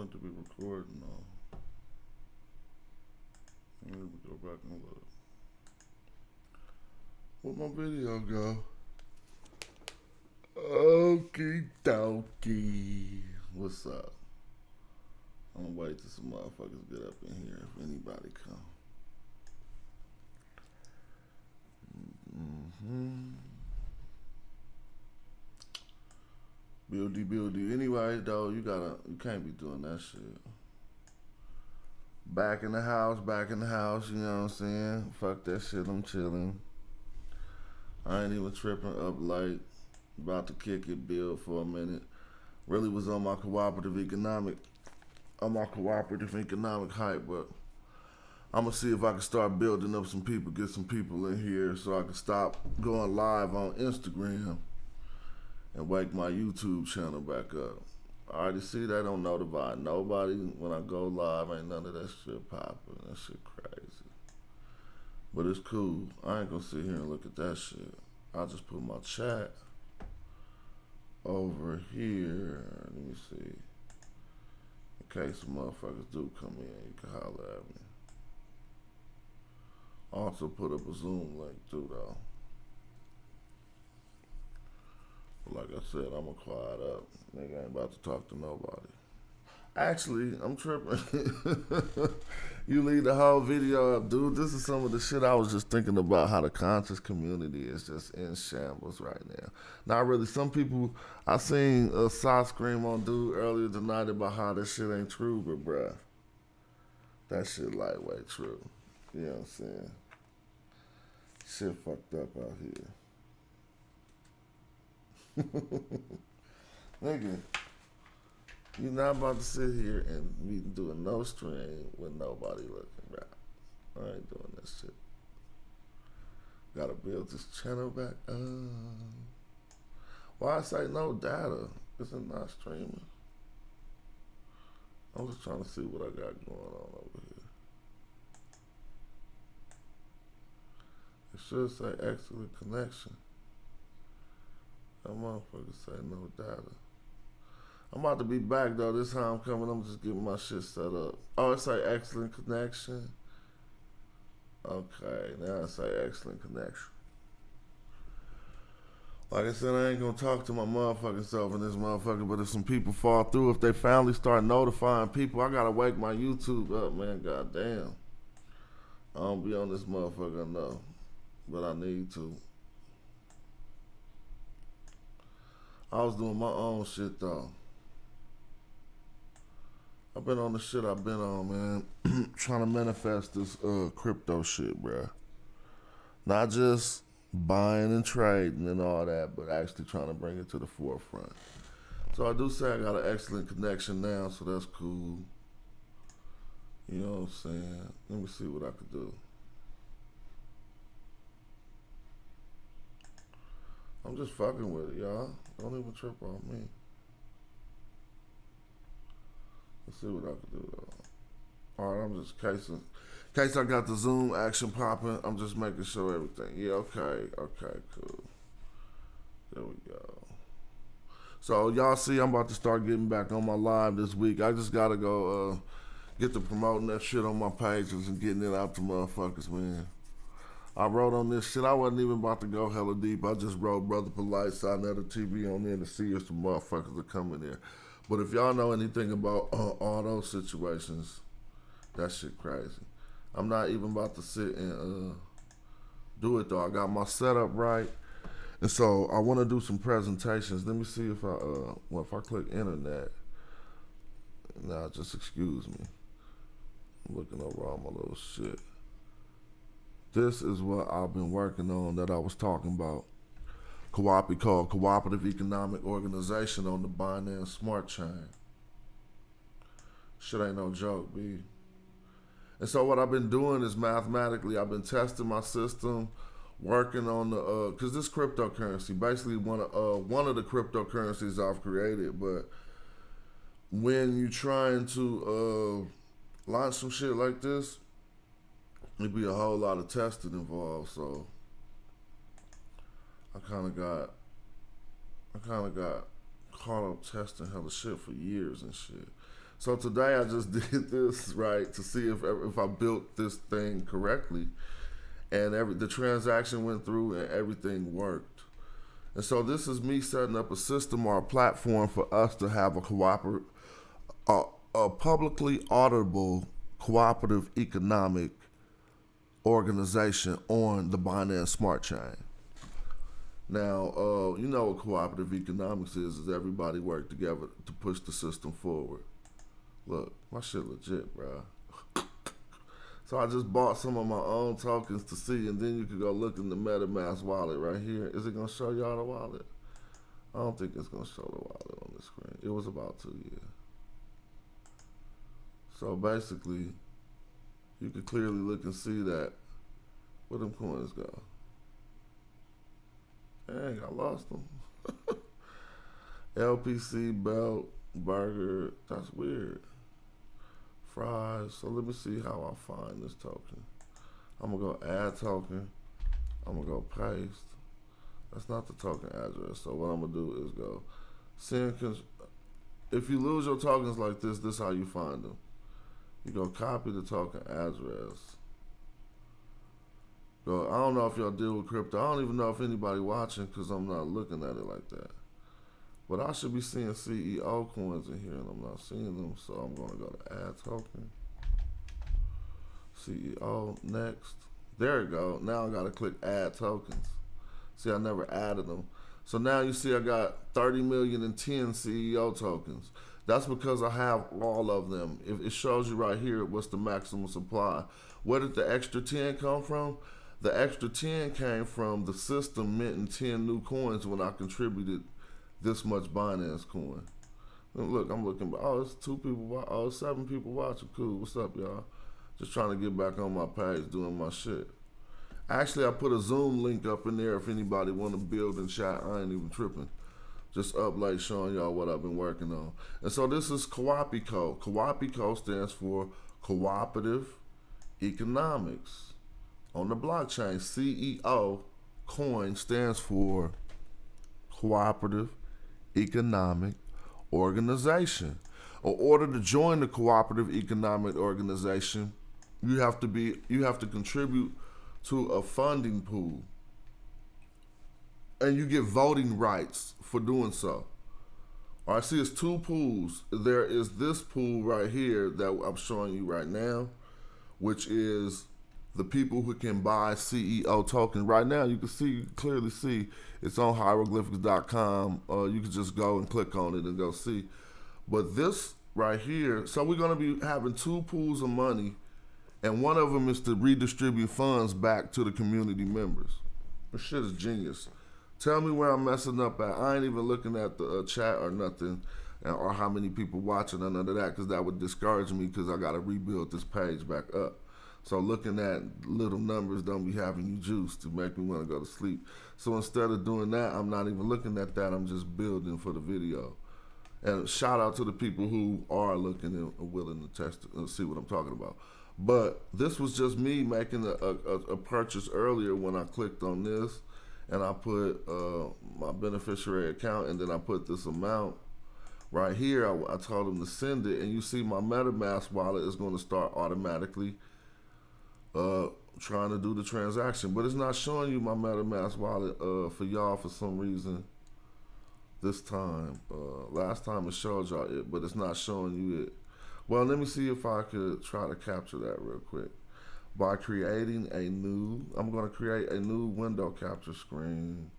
meant to be recording though. Let me go back and look. Where'd my video go? Okie dokie. What's up? I'm gonna wait till some motherfuckers get up in here if anybody come. Buildy. Anyway, though, you can't be doing that shit. Back in the house, you know what I'm saying? Fuck that shit, I'm chilling. I ain't even tripping, up late. About to kick it, build for a minute. Really was on my cooperative economic hype, but I'm gonna see if I can start building up some people, get some people in here so I can stop going live on Instagram and wake my YouTube channel back up. I already see they don't notify nobody when I go live. Ain't none of that shit popping. That shit crazy. But it's cool. I ain't gonna sit here and look at that shit. I'll just put my chat over here. Let me see. In case some motherfuckers do come in, you can holler at me. Also put up a Zoom link too though. Like I said, I'ma quiet up. Nigga ain't about to talk to nobody. Actually, I'm tripping. You leave the whole video up, dude. This is some of the shit I was just thinking about, how the conscious community is just in shambles right now. Not really. Some people, I seen a side scream on dude earlier tonight about how this shit ain't true, but bruh, that shit lightweight true. You know what I'm saying? Shit fucked up out here. Nigga, you're not about to sit here and be doing no stream with nobody looking, bro. I ain't doing that shit. Gotta build this channel back up. Why I say no data? Is it not streaming? I'm just trying to see what I got going on over here. It should say excellent connection. That motherfucker say no data. I'm about to be back though. This time I'm coming, I'm just getting my shit set up. Oh, it say excellent connection. Okay, now it say excellent connection. Like I said, I ain't gonna talk to my motherfucking self in this motherfucker, but if some people fall through, if they finally start notifying people, I gotta wake my YouTube up, man. Goddamn. I don't be on this motherfucker enough, but I need to. I was doing my own shit though. I've been on the shit I've been on, man. Trying to manifest this crypto shit, bruh. Not just buying and trading and all that, but actually trying to bring it to the forefront. So I do say I got an excellent connection now, so that's cool. You know what I'm saying? Let me see what I could do. I'm just fucking with it, y'all. Don't even trip on me. Let's see what I can do though. Alright, I'm just in case I got the Zoom action popping, I'm just making sure everything. Yeah, okay, cool. There we go. So y'all see I'm about to start getting back on my live this week. I just gotta go get to promoting that shit on my pages and getting it out to motherfuckers, man. I wrote on this shit. I wasn't even about to go hella deep. I just wrote Brother Polite, sign the TV on there to see if some motherfuckers are coming there. But if y'all know anything about all those situations, that shit crazy. I'm not even about to sit and do it though. I got my setup right, and so I want to do some presentations. Let me see if if I click internet. Now, just excuse me. I'm looking over all my little shit. This is what I've been working on that I was talking about. Called Cooperative Economic Organization on the Binance Smart Chain. Shit ain't no joke, B. And so what I've been doing is mathematically, I've been testing my system, working on the, cause this cryptocurrency, basically one of the cryptocurrencies I've created, but when you're trying to launch some shit like this, it'd be a whole lot of testing involved, so I kind of got caught up testing hella shit for years and shit. So today I just did this right to see if I built this thing correctly, and the transaction went through and everything worked. And so this is me setting up a system or a platform for us to have a publicly auditable cooperative economic organization on the Binance Smart Chain. Now, you know what cooperative economics is everybody work together to push the system forward. Look, my shit legit, bro. So I just bought some of my own tokens to see, and then you can go look in the MetaMask wallet right here. Is it gonna show y'all the wallet? I don't think it's gonna show the wallet on the screen. It was about to, yeah. So basically, you can clearly look and see that. Where them coins go? Dang, I lost them. LPC, belt, burger. That's weird. Fries. So let me see how I find this token. I'm gonna go add token. I'm gonna go paste. That's not the token address. So what I'm gonna do is go send. If you lose your tokens like this is how you find them. You go copy the token address. Go. I don't know if y'all deal with crypto. I don't even know if anybody watching because I'm not looking at it like that. But I should be seeing CEO coins in here, and I'm not seeing them, so I'm going to go to add token. CEO, next. There you go. Now I got to click add tokens. See, I never added them. So now you see I got 30,010,000 CEO tokens. That's because I have all of them. If it shows you right here what's the maximum supply. Where did the extra 10 come from? The extra 10 came from the system minting 10 new coins when I contributed this much Binance coin. And look, I'm looking, oh, it's 2 people, oh, it's 7 people watching. Cool, what's up, y'all? Just trying to get back on my page, doing my shit. Actually, I put a Zoom link up in there if anybody want to build in chat. I ain't even tripping. Just up late showing y'all what I've been working on. And so this is COAPICO. COAPICO stands for Cooperative Economics. On the blockchain, CEO coin stands for Cooperative Economic Organization. In order to join the Cooperative Economic Organization, you have to contribute to a funding pool. And you get voting rights for doing so. All right, see, it's 2 pools. There is this pool right here that I'm showing you right now, which is the people who can buy CEO token. Right now, you can clearly see it's on hieroglyphics.com. You can just go and click on it and go see. But this right here, so we're going to be having 2 pools of money, and one of them is to redistribute funds back to the community members. This shit is genius. Tell me where I'm messing up at. I ain't even looking at the chat or nothing, or how many people watching or none of that, because that would discourage me because I got to rebuild this page back up. So looking at little numbers don't be having you juice to make me want to go to sleep. So instead of doing that, I'm not even looking at that. I'm just building for the video. And shout out to the people who are looking and willing to test and see what I'm talking about. But this was just me making a purchase earlier when I clicked on this, and I put my beneficiary account, and then I put this amount right here. I told them to send it, and you see my MetaMask wallet is going to start automatically trying to do the transaction, but it's not showing you my MetaMask wallet for y'all for some reason this time. Last time it showed y'all it, but it's not showing you it. Well, let me see if I could try to capture that real quick by creating I'm going to create a new window capture screen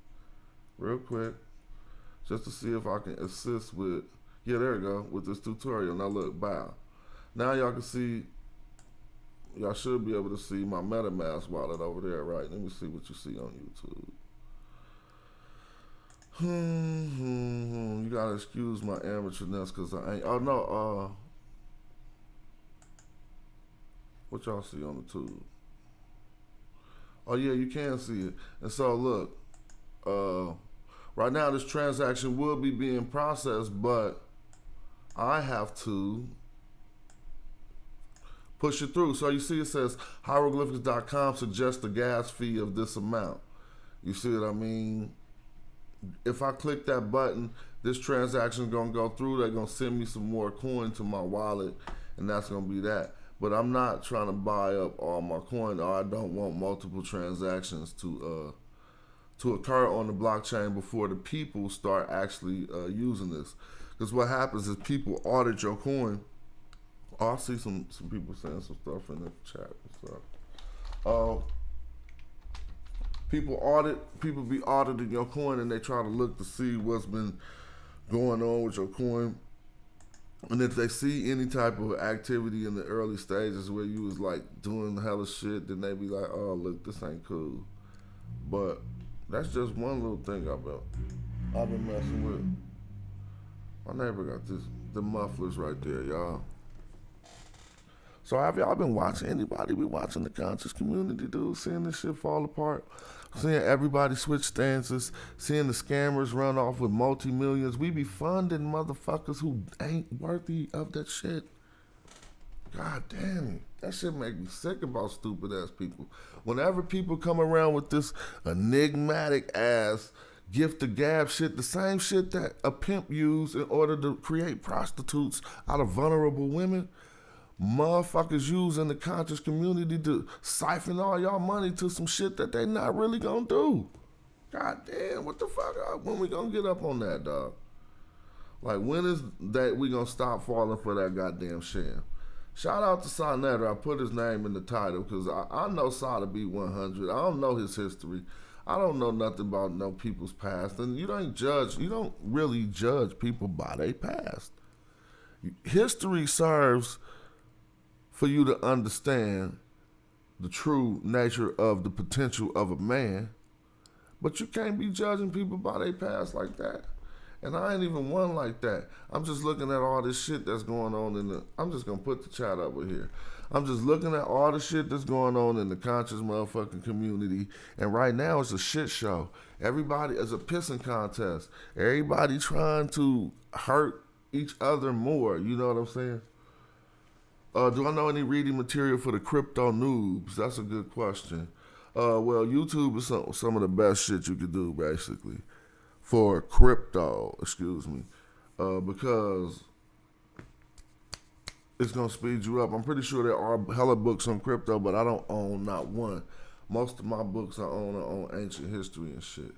real quick just to see if I can assist with, yeah, there we go, with this tutorial. Now look, bow. Now y'all can see, y'all should be able to see my MetaMask wallet over there, right? Let me see what you see on YouTube. You gotta excuse my amateurness because I ain't, oh no, what y'all see on the tube? Oh yeah, you can see it. And so look, right now this transaction will be being processed, but I have to push it through. So you see it says hieroglyphics.com suggests a gas fee of this amount. You see what I mean? if I click that button, this transaction is gonna go through. They're gonna send me some more coin to my wallet, and that's gonna be that. But I'm not trying to buy up all my coin, or I don't want multiple transactions to occur on the blockchain before the people start actually using this. Because what happens is people audit your coin. Oh, I see some people saying some stuff in the chat. What's up? Uh, people be auditing your coin, and they try to look to see what's been going on with your coin. And if they see any type of activity in the early stages where you was like doing hella shit, then they be like, "Oh, look, this ain't cool." But that's just one little thing I've been messing with. My neighbor got the mufflers right there, y'all. So have y'all been watching? Anybody be watching the conscious community, dude? Seeing this shit fall apart, seeing everybody switch stances, seeing the scammers run off with multi-millions. We be funding motherfuckers who ain't worthy of that shit. God damn it. That shit make me sick about stupid ass people. Whenever people come around with this enigmatic ass gift to gab shit, the same shit that a pimp used in order to create prostitutes out of vulnerable women, motherfuckers use in the conscious community to siphon all y'all money to some shit that they not really gonna do. God damn, what the fuck? When we gonna get up on that, dog? Like, when is that we gonna stop falling for that goddamn sham? Shout out to Sonetta. I put his name in the title because I know Sa to be 100. I don't know his history. I don't know nothing about no people's past. And you don't really judge people by their past. History serves for you to understand the true nature of the potential of a man, but you can't be judging people by their past like that. And I ain't even one like that. I'm just looking at all this shit that's going on I'm just gonna put the chat over here. I'm just looking at all the shit that's going on in the conscious motherfucking community, and right now it's a shit show. Everybody is a pissing contest. Everybody trying to hurt each other more. You know what I'm saying? Do I know any reading material for the crypto noobs? That's a good question. Well, YouTube is some of the best shit you could do, basically, for crypto, because it's going to speed you up. I'm pretty sure there are hella books on crypto, but I don't own not one. Most of my books I own are on ancient history and shit.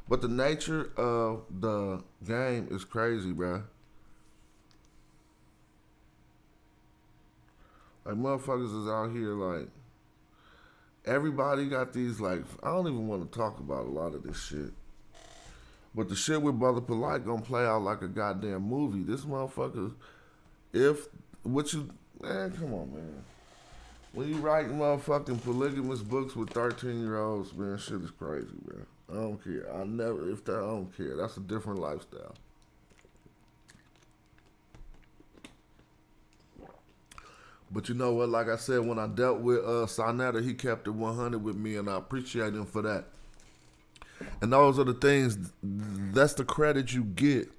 But the nature of the game is crazy, bruh. Like, motherfuckers is out here, like, everybody got these, like, I don't even want to talk about a lot of this shit. But the shit with Brother Polite gonna play out like a goddamn movie. This motherfucker, man, come on, man. When you write motherfucking polygamous books with 13-year-olds, man, shit is crazy, man. I don't care. I don't care. That's a different lifestyle. But you know what? Like I said, when I dealt with Sonetta, he kept it 100 with me, and I appreciate him for that. And those are the things, that's the credit you get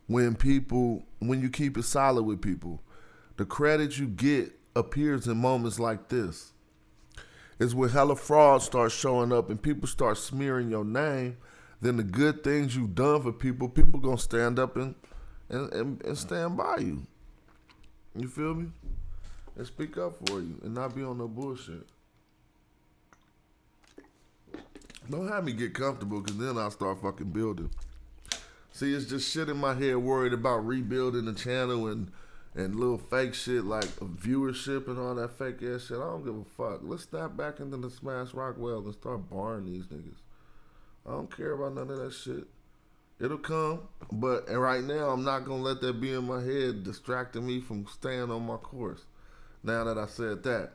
when you keep it solid with people. The credit you get appears in moments like this. It's when hella fraud starts showing up and people start smearing your name, then the good things you've done for people gonna stand up and stand by you. You feel me? And speak up for you and not be on no bullshit. Don't have me get comfortable, because then I'll start fucking building. See, it's just shit in my head worried about rebuilding the channel and little fake shit like viewership and all that fake ass shit. I don't give a fuck. Let's snap back into the Smash Rockwell and start barring these niggas. I don't care about none of that shit. It'll come, but right now I'm not going to let that be in my head distracting me from staying on my course. Now that I said that,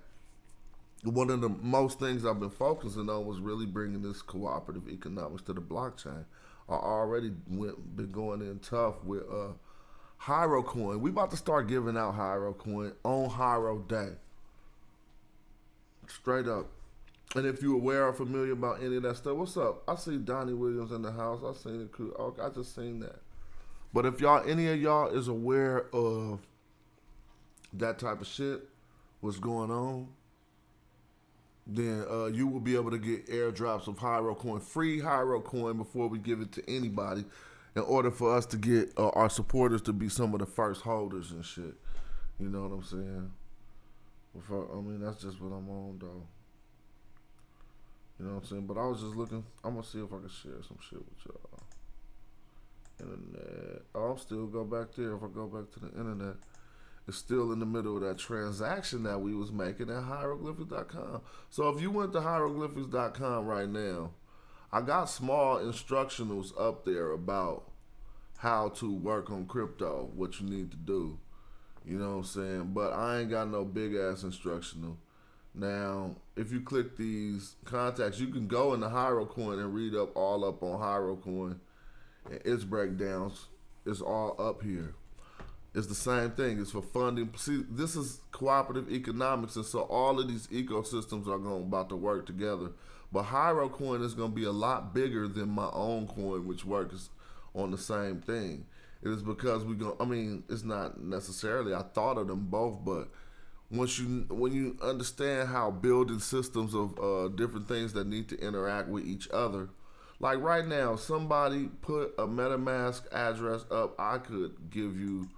one of the most things I've been focusing on was really bringing this cooperative economics to the blockchain. I already been going in tough with Hyro Coin. We about to start giving out Hyro Coin on Hyro Day. Straight up. And if you're aware or familiar about any of that stuff, what's up? I see Donnie Williams in the house. I seen it. Oh, I just seen that. But if any of y'all is aware of that type of shit, what's going on, then you will be able to get airdrops of Hyro Coin, free Hyro Coin, before we give it to anybody, in order for us to get our supporters to be some of the first holders and shit. You know what I'm saying? I mean, that's just what I'm on, though. You know what I'm saying? But I was just looking. I'm gonna see if I can share some shit with y'all. Internet. Oh, I'll still go back there. If I go back to the internet, it's still in the middle of that transaction that we was making at hieroglyphics.com. So if you went to hieroglyphics.com right now, I got small instructionals up there about how to work on crypto, what you need to do. You know what I'm saying? But I ain't got no big ass instructional. Now, if you click these contacts, you can go into HyroCoin and read all up on HyroCoin and its breakdowns. It's all up here. It's the same thing. It's for funding. See, this is cooperative economics, and so all of these ecosystems are about to work together. But HyroCoin is going to be a lot bigger than my own coin, which works on the same thing. It is because I mean, it's not necessarily I thought of them both, but when you understand how building systems of different things that need to interact with each other, like right now, somebody put a MetaMask address up, I could give you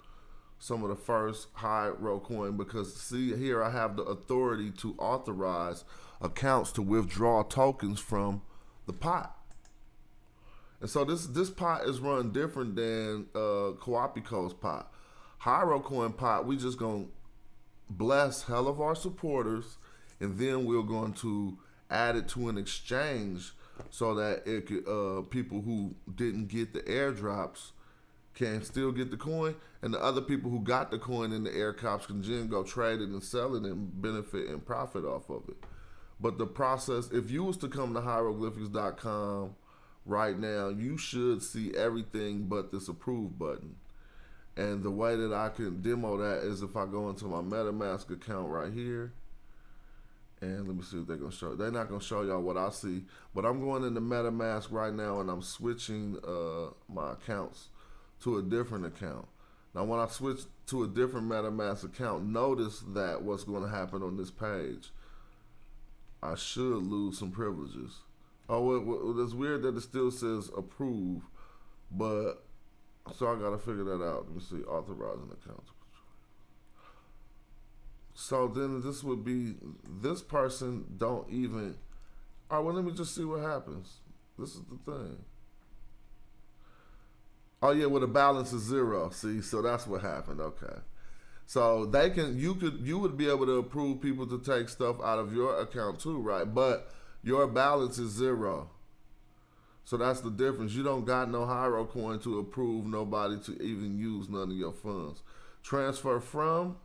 some of the first Hyro Coin, because see here I have the authority to authorize accounts to withdraw tokens from the pot. And so this pot is run different than Coapico's pot. Hyro Coin pot, we just gonna bless hell of our supporters, and then we're going to add it to an exchange so that it could people who didn't get the airdrops can still get the coin, and the other people who got the coin in the airdrops can then go trade it and sell it and benefit and profit off of it. But the process, if you was to come to hieroglyphics.com right now, you should see everything but this approve button. And the way that I can demo that is if I go into my MetaMask account right here, and let me see if they're gonna show. They're not gonna show y'all what I see, but I'm going into MetaMask right now, and I'm switching my accounts to a different account. Now, when I switch to a different MetaMask account, notice that what's going to happen on this page, I should lose some privileges. Oh, it's weird that it still says approve, but so I gotta figure that out. Let me see, authorizing accounts. So then this would be, this person don't even, all right, well, let me just see what happens. This is the thing. Oh yeah, well the balance is 0. See, so that's what happened. Okay. So you would be able to approve people to take stuff out of your account too, right? But your balance is 0. So that's the difference. You don't got no Hyro Coin to approve nobody to even use none of your funds. Transfer from,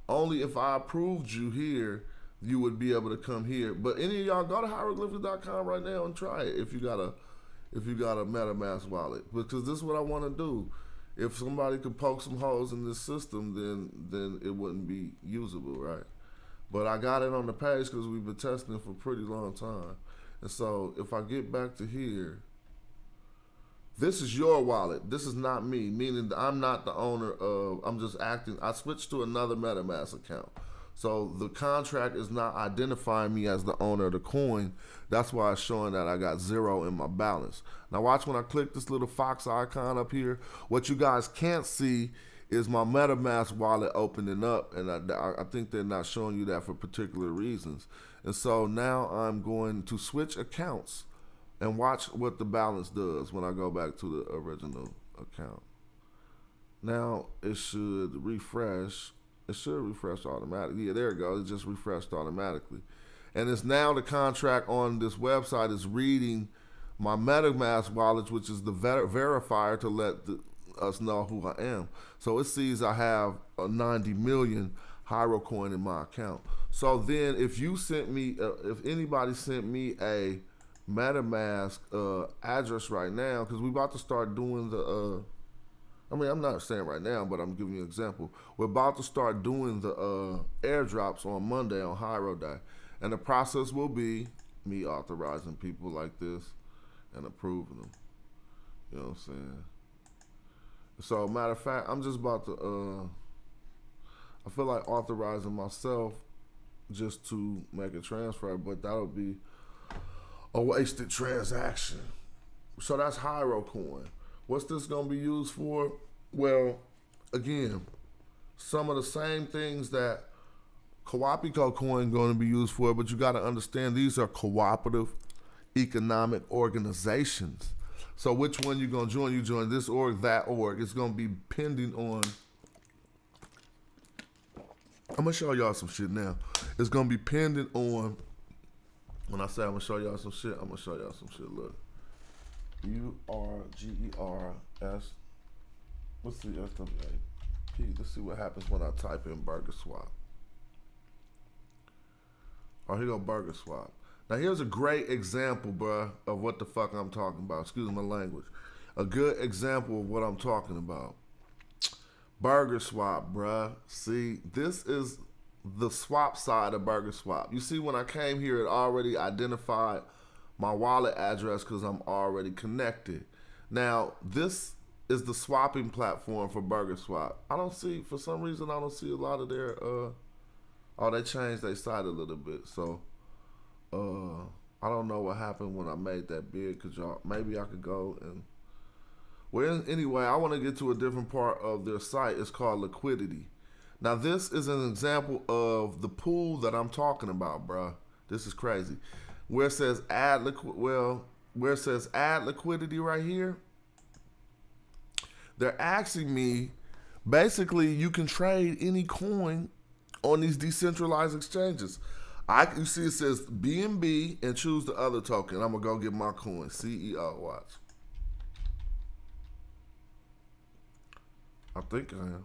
only if I approved you here, you would be able to come here. But any of y'all, go to hieroglyphics.com right now and try it if you got a MetaMask wallet. Because this is what I want to do. If somebody could poke some holes in this system, then it wouldn't be usable, right? But I got it on the page because we've been testing it for a pretty long time. And so if I get back to here, this is your wallet. This is not me, meaning I'm not the owner of, I'm just acting. I switched to another MetaMask account. So the contract is not identifying me as the owner of the coin. That's why it's showing that I got 0 in my balance. Now watch when I click this little fox icon up here. What you guys can't see is my MetaMask wallet opening up, and I think they're not showing you that for particular reasons. And so now I'm going to switch accounts and watch what the balance does when I go back to the original account. Now it should refresh. It should refresh automatically. Yeah, there it goes. It just refreshed automatically. And it's now the contract on this website is reading my MetaMask wallet, which is the verifier to let us know who I am. So it sees I have a 90 million Hyro Coin in my account. So then if you sent me, if anybody sent me a MetaMask address right now, because we're about to start doing the, I mean, I'm not saying right now, but I'm giving you an example. We're about to start doing the airdrops on Monday on Hyro Day. And the process will be me authorizing people like this and approving them. You know what I'm saying? So, matter of fact, I'm just about to, I feel like authorizing myself just to make a transfer, but that'll be a wasted transaction. So that's Hyro Coin. What's this gonna be used for? Well, again, some of the same things that Coapico Coin going to be used for, but you got to understand these are cooperative economic organizations. So which one you gonna join? You join this org, that org. It's gonna be pending on. I'm gonna show y'all some shit now. It's gonna be pending on. When I say I'm gonna show y'all some shit, I'm gonna show y'all some shit. Look, URGERS. Let's see SWAP. Let's see what happens when I type in Burger Swap. Oh, here go Burger Swap. Now here's a great example, bruh, of what the fuck I'm talking about. Excuse my language. A good example of what I'm talking about. Burger Swap, bruh. See, this is the swap side of Burger Swap. You see, when I came here, it already identified my wallet address because I'm already connected. Now, this is the swapping platform for Burger Swap. I don't see, for some reason, I don't see a lot of their, they changed their site a little bit. So, I don't know what happened when I made that big, because y'all, maybe I could go and, well, anyway, I want to get to a different part of their site. It's called liquidity. Now, this is an example of the pool that I'm talking about, bruh. This is crazy. Where it says add liquidity right here, they're asking me, basically, you can trade any coin on these decentralized exchanges. You see it says BNB and choose the other token. I'm gonna go get my coin. CEO, watch. I think I am.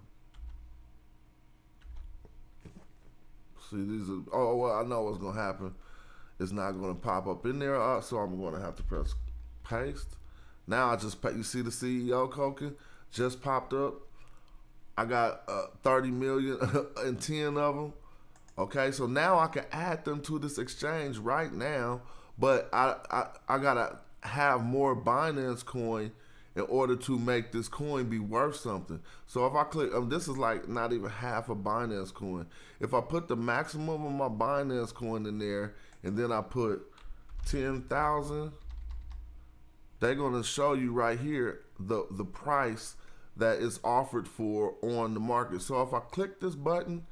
See, these are, oh, well, I know what's gonna happen. It's not gonna pop up in there, so I'm gonna have to press paste. Now I just, you see the CEO token just popped up. I got 30 million and 10 of them. Okay, so now I can add them to this exchange right now, but I gotta have more Binance coin in order to make this coin be worth something. So if I click, this is like not even half a Binance coin. If I put the maximum of my Binance coin in there and then I put 10,000, they're gonna show you right here the price that is offered for on the market. So if I click this button,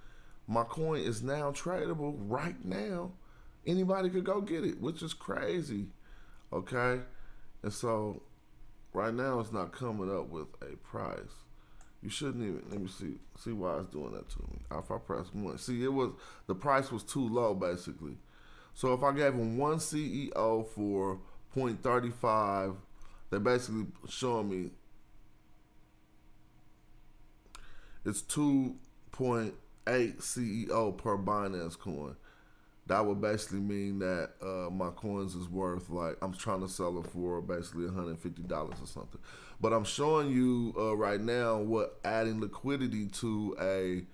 my coin is now tradable right now. Anybody could go get it, which is crazy. Okay, and so right now it's not coming up with a price. You shouldn't even, let me see why it's doing that to me. If I press one, see, the price was too low basically. So if I gave them one CEO for 0.35, they're basically showing me it's 2.8 CEO per Binance coin. That would basically mean that my coins is worth, like, I'm trying to sell it for basically $150 or something. But I'm showing you right now what adding liquidity to a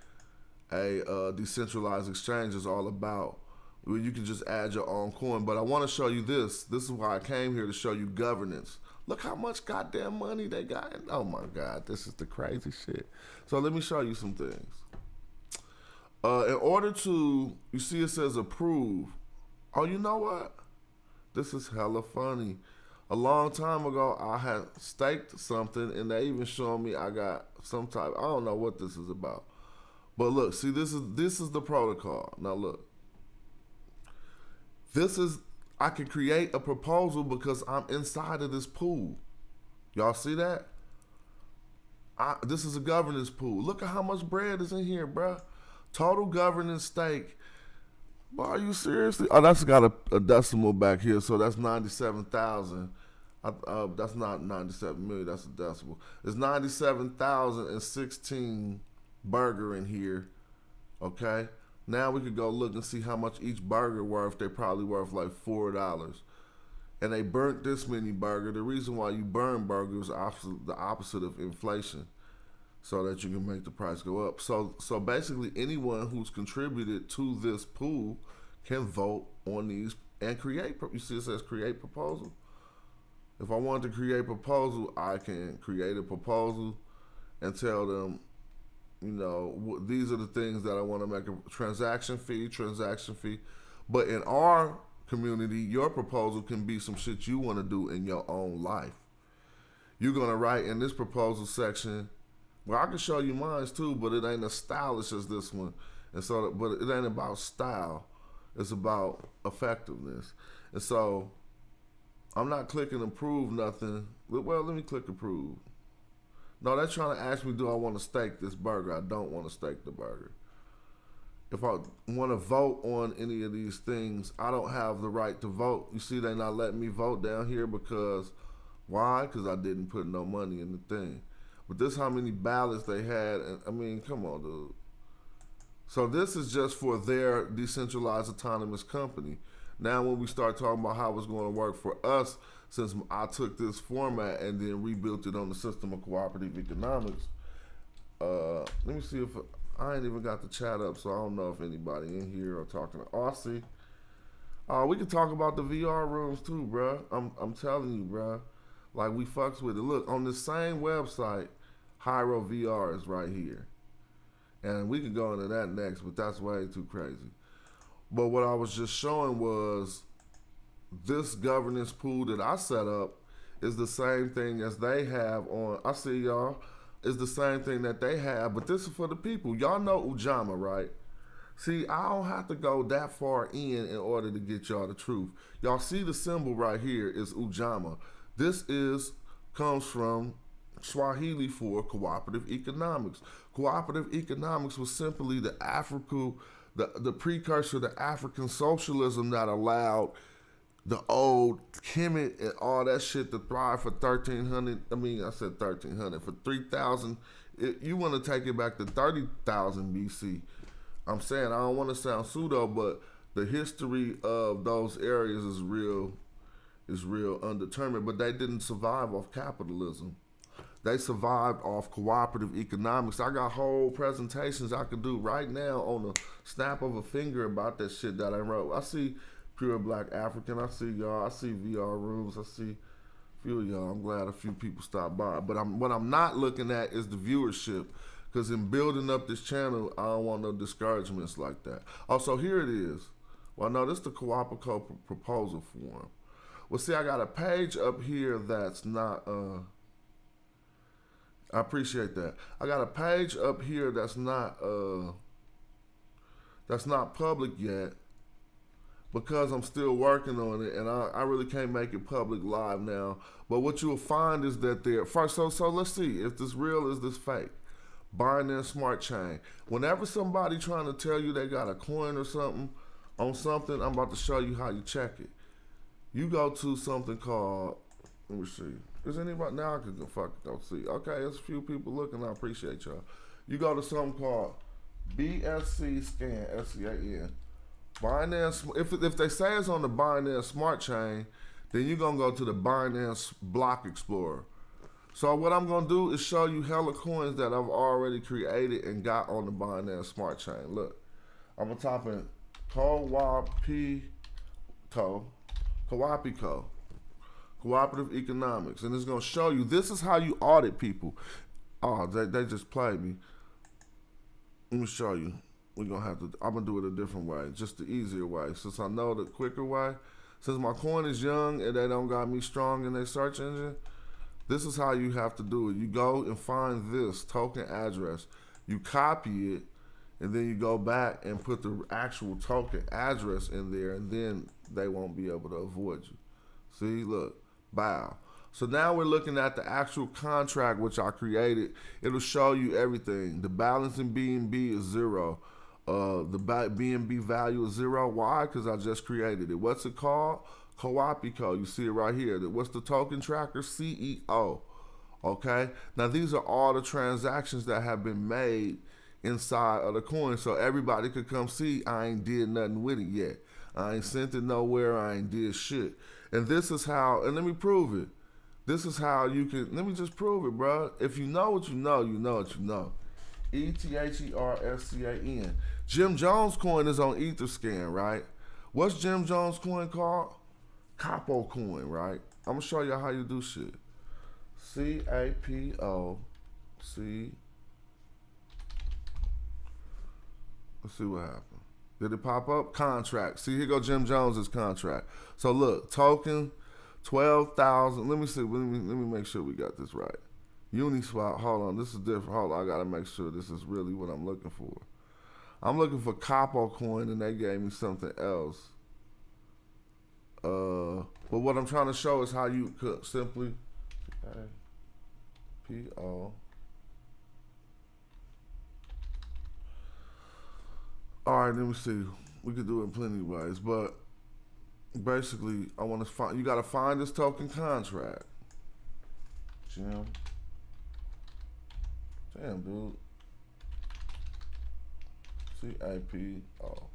decentralized exchange is all about. Where you can just add your own coin. But I want to show you this. This is why I came here, to show you governance. Look how much goddamn money they got. Oh my God, this is the crazy shit. So let me show you some things. In order to, you see it says approve. Oh, you know what? This is hella funny. A long time ago, I had staked something, and they even showed me I got some type, I don't know what this is about. But look, see, this is the protocol. Now look. I can create a proposal because I'm inside of this pool. Y'all see that? This is a governance pool. Look at how much bread is in here, bruh. Total governance stake. Boy, are you seriously? Oh, that's got a decimal back here, so that's 97,000. That's not 97 million, that's a decimal. There's 97,016 burger in here, okay? Now we could go look and see how much each burger worth. They're probably worth like $4. And they burnt this many burger. The reason why you burn burgers is the opposite of inflation, so that you can make the price go up. So basically anyone who's contributed to this pool can vote on these and create. You see it says create proposal. If I want to create proposal, I can create a proposal and tell them You know, these are the things that I want to make a transaction fee. But in our community, your proposal can be some shit you want to do in your own life. You're gonna write in this proposal section. Well, I can show you mine too, but it ain't as stylish as this one. And so, but it ain't about style. It's about effectiveness. And so, I'm not clicking approve nothing. Well, let me click approve. No, they're trying to ask me, do I want to stake this burger? I don't want to stake the burger. If I want to vote on any of these things, I don't have the right to vote. You see, they're not letting me vote down here because, why? Because I didn't put no money in the thing. But this how many ballots they had. And I mean, come on, dude. So this is just for their decentralized autonomous company. Now when we start talking about how it's going to work for us, since I took this format and then rebuilt it on the system of cooperative economics, let me see if I ain't even got the chat up, so I don't know if anybody in here are talking to Aussie. We can talk about the VR rooms too, bruh. I'm telling you, bruh. Like, we fucks with it. Look, on the same website, Hyro VR is right here. And we can go into that next, but that's way too crazy. But what I was just showing was this governance pool that I set up is the same thing as they have on, I see y'all, is the same thing that they have, but this is for the people. Y'all know Ujamaa, right? See, I don't have to go that far in order to get y'all the truth. Y'all see the symbol right here is Ujamaa. This comes from Swahili for cooperative economics. Cooperative economics was simply the precursor to African socialism that allowed the old Kemet and all that shit to thrive for 1300. I mean, I said 1300 for 3000. You want to take it back to 30,000 BC. I'm saying I don't want to sound pseudo, but the history of those areas is real undetermined. But they didn't survive off capitalism. They survived off cooperative economics. I got whole presentations I could do right now on the snap of a finger about that shit that I wrote. I see Pure Black African. I see y'all. I see VR rooms. I see a few of y'all. I'm glad a few people stopped by. But what I'm not looking at is the viewership. Because in building up this channel, I don't want no discouragements like that. Also, here it is. Well, no, this is the Cooperaco proposal form. Well, see, I got a page up here that's not... I appreciate that. I got a page up here that's not public yet because I'm still working on it, and I really can't make it public live now. But what you'll find is that there first. So let's see if this real is this fake. Binance Smart Chain. Whenever somebody trying to tell you they got a coin or something on something, I'm about to show you how you check it. You go to something called. Let me see. Is anybody now? I can go fuck it, don't see. Okay, there's a few people looking. I appreciate y'all. You go to something called BSC Scan, SCAN. Binance. If they say it's on the Binance Smart Chain, then you're gonna go to the Binance Block Explorer. So what I'm gonna do is show you hella coins that I've already created and got on the Binance Smart Chain. Look, I'm gonna type in Cooperaco. Cooperative economics, and it's gonna show you this is how you audit people. Oh, they just played me. Let me show you. I'm gonna do it a different way, just the easier way. Since I know the quicker way, since my coin is young and they don't got me strong in their search engine, this is how you have to do it. You go and find this token address, you copy it, and then you go back and put the actual token address in there, and then they won't be able to avoid you. See, look. Bow. So now we're looking at the actual contract which I created. It'll show you everything. The balance in BNB is 0. The BNB value is 0. Why? Because I just created it. What's it called? Cooperaco. You see it right here. What's the token tracker? CEO. Okay. Now these are all the transactions that have been made inside of the coin, so everybody could come see. I ain't did nothing with it yet. I ain't sent it nowhere. I ain't did shit. And this is how, and let me prove it. This is how you can, let me just prove it, bro. If you know what you know, you know what you know. ETHERSCAN. Jim Jones coin is on Etherscan, right? What's Jim Jones coin called? Capo coin, right? I'm gonna show you how you do shit. CAPO, Let's see what happened. Did it pop up? Contract. See, here go Jim Jones's contract. So look, token, 12,000. Let me see. Let me make sure we got this right. Uniswap. Hold on. This is different. Hold on. I gotta make sure this is really what I'm looking for. I'm looking for Capo coin, and they gave me something else. But what I'm trying to show is how you could simply P-O. All right, let me see. We could do it in plenty of ways, but basically, I want to find. You got to find this token contract. Jim. Damn, dude. C-A-P-O.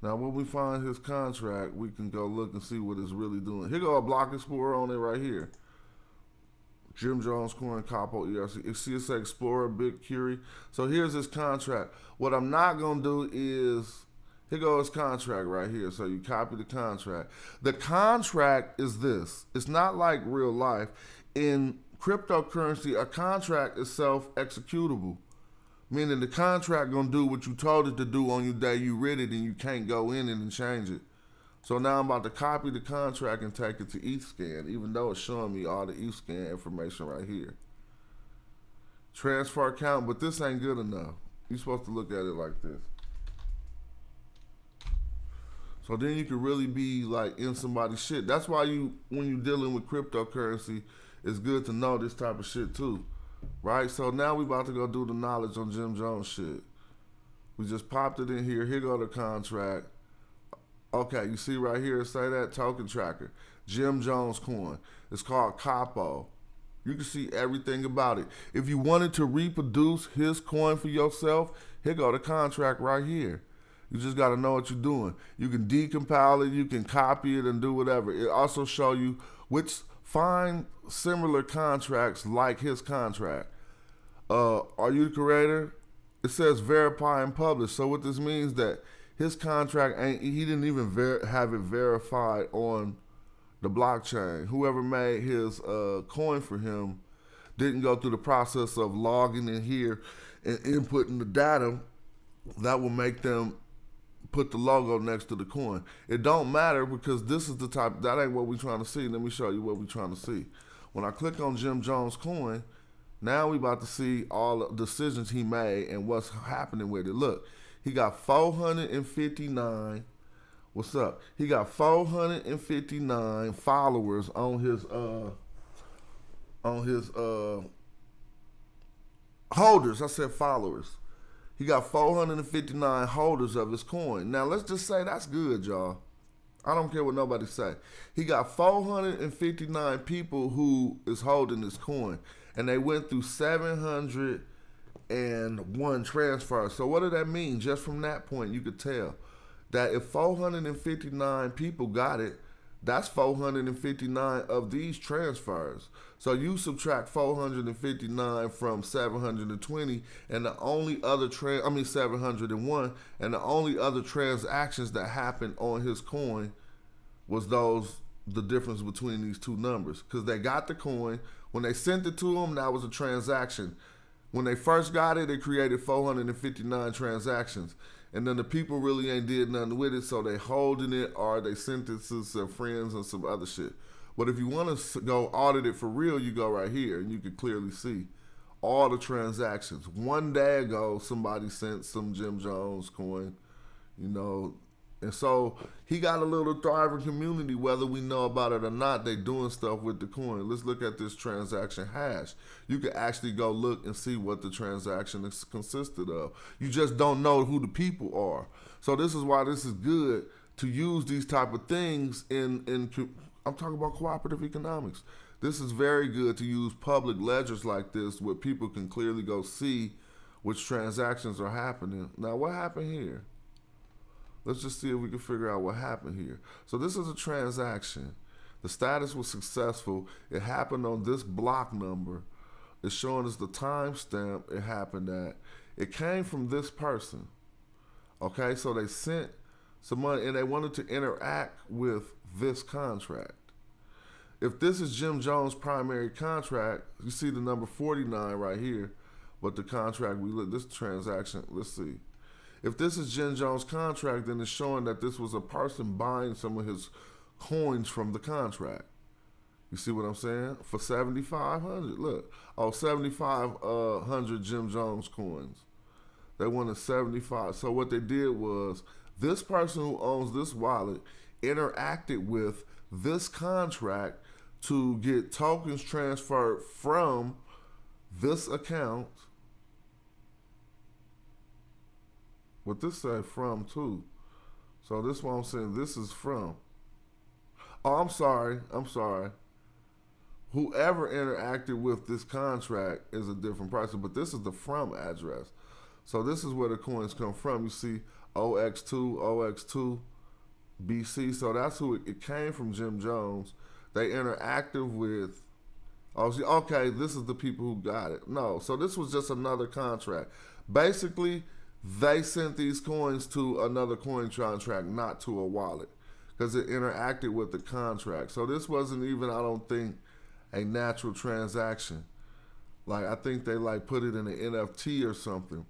Now, when we find his contract, we can go look and see what it's really doing. Here go a block explorer on it right here. Jim Jones coin, Capo, ERC, CSA Explorer, Big Curie. So here's his contract. What I'm not gonna do is, here goes his contract right here. So you copy the contract. The contract is this. It's not like real life. In cryptocurrency, a contract is self-executable. Meaning the contract gonna do what you told it to do on your day you read it, and you can't go in it and change it. So now I'm about to copy the contract and take it to ETHScan, even though it's showing me all the ETHScan information right here. Transfer account, but this ain't good enough. You're supposed to look at it like this. So then you can really be like in somebody's shit. That's why when you're dealing with cryptocurrency, it's good to know this type of shit too. Right? So now we about to go do the knowledge on Jim Jones shit. We just popped it in here. Here go the contract. Okay, you see right here, say that token tracker. Jim Jones coin. It's called Capo. You can see everything about it. If you wanted to reproduce his coin for yourself, here go the contract right here. You just got to know what you're doing. You can decompile it, you can copy it and do whatever. It also show you find similar contracts like his contract. Are you the creator? It says verify and publish. So what this means that his contract he didn't even have it verified on the blockchain. Whoever made his coin for him didn't go through the process of logging in here and inputting the data that will make them put the logo next to the coin. It don't matter because this is the type, that ain't what we're trying to see. Let me show you what we're trying to see. When I click on Jim Jones coin, now we about to see all the decisions he made and what's happening with it. Look, he got 459. What's up? He got 459 followers on his holders. I said followers. He got 459 holders of his coin. Now let's just say that's good, y'all. I don't care what nobody say. He got 459 people who is holding this coin, and they went through 701 transfers. So what did that mean? Just from that point, you could tell that if 459 people got it, that's 459 of these transfers. So you subtract 459 from 720, and the only other 701, and the only other transactions that happened on his coin was the difference between these two numbers. Because they got the coin. When they sent it to him, that was a transaction. When they first got it, it created 459 transactions. And then the people really ain't did nothing with it, so they holding it or they sent it to some friends and some other shit. But if you want to go audit it for real, you go right here and you can clearly see all the transactions. One day ago, somebody sent some Jim Jones coin, and so he got a little thriving community, whether we know about it or not. They doing stuff with the coin. Let's look at this transaction hash. You can actually go look and see what the transaction is consisted of. You just don't know who the people are. So this is why this is good to use these type of things in I'm talking about cooperative economics. This is very good to use public ledgers like this where people can clearly go see which transactions are happening. Now, what happened here? Let's just see if we can figure out what happened here. So this is a transaction. The status was successful. It happened on this block number. It's showing us the timestamp it happened at. It came from this person. Okay, so they sent some money and they wanted to interact with this contract. If this is Jim Jones' primary contract, you see the number 49 right here. But the contract, we look, this transaction, let's see. If this is Jim Jones' contract, then it's showing that this was a person buying some of his coins from the contract. You see what I'm saying? For 7,500. Look. Oh, 7,500 Jim Jones coins. They wanted 75. So what they did was this person who owns this wallet interacted with this contract to get tokens transferred from this account. What this say from too. So this one I'm saying this is from. Oh, I'm sorry. Whoever interacted with this contract is a different person, but this is the from address. So this is where the coins come from. You see OX2, BC. So that's who it came from, Jim Jones. They interacted with, oh, see, okay, this is the people who got it. No, so this was just another contract. Basically, they sent these coins to another coin contract, not to a wallet, because it interacted with the contract. So this wasn't even, I don't think, a natural transaction. Like, I think they like put it in an NFT or something.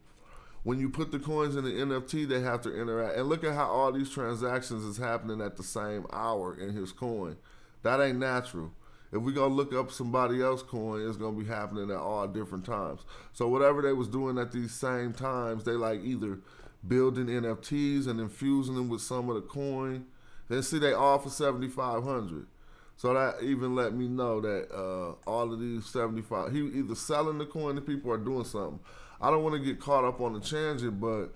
When you put the coins in the NFT, they have to interact. And look at how all these transactions is happening at the same hour in his coin. That ain't natural. If we go look up somebody else's coin, it's gonna be happening at all different times. So whatever they was doing at these same times, they like either building NFTs and infusing them with some of the coin. And see, they all for 7,500. So that even let me know that all of these 75, he either selling the coin to people or doing something. I don't want to get caught up on the tangent, but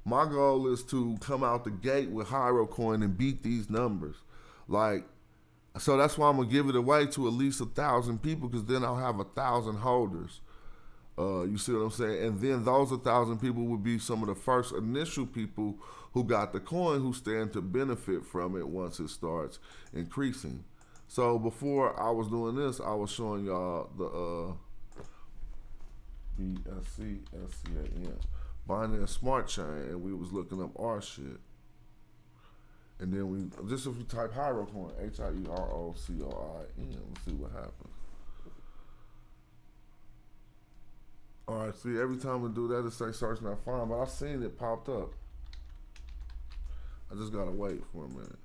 my goal is to come out the gate with Hyro Coin and beat these numbers. Like, so that's why I'm gonna give it away to at least 1,000 people, because then I'll have 1,000 holders. You see what I'm saying? And then those 1,000 people would be some of the first initial people who got the coin, who stand to benefit from it once it starts increasing. So before I was doing this, I was showing y'all the BSC, Binance Smart Chain, and we was looking up our shit. And then we, just if you type HieroCoin, HieroCoin, let's see what happens. All right, see, every time we do that, it say search not found, but I seen it popped up. I just gotta wait for a minute.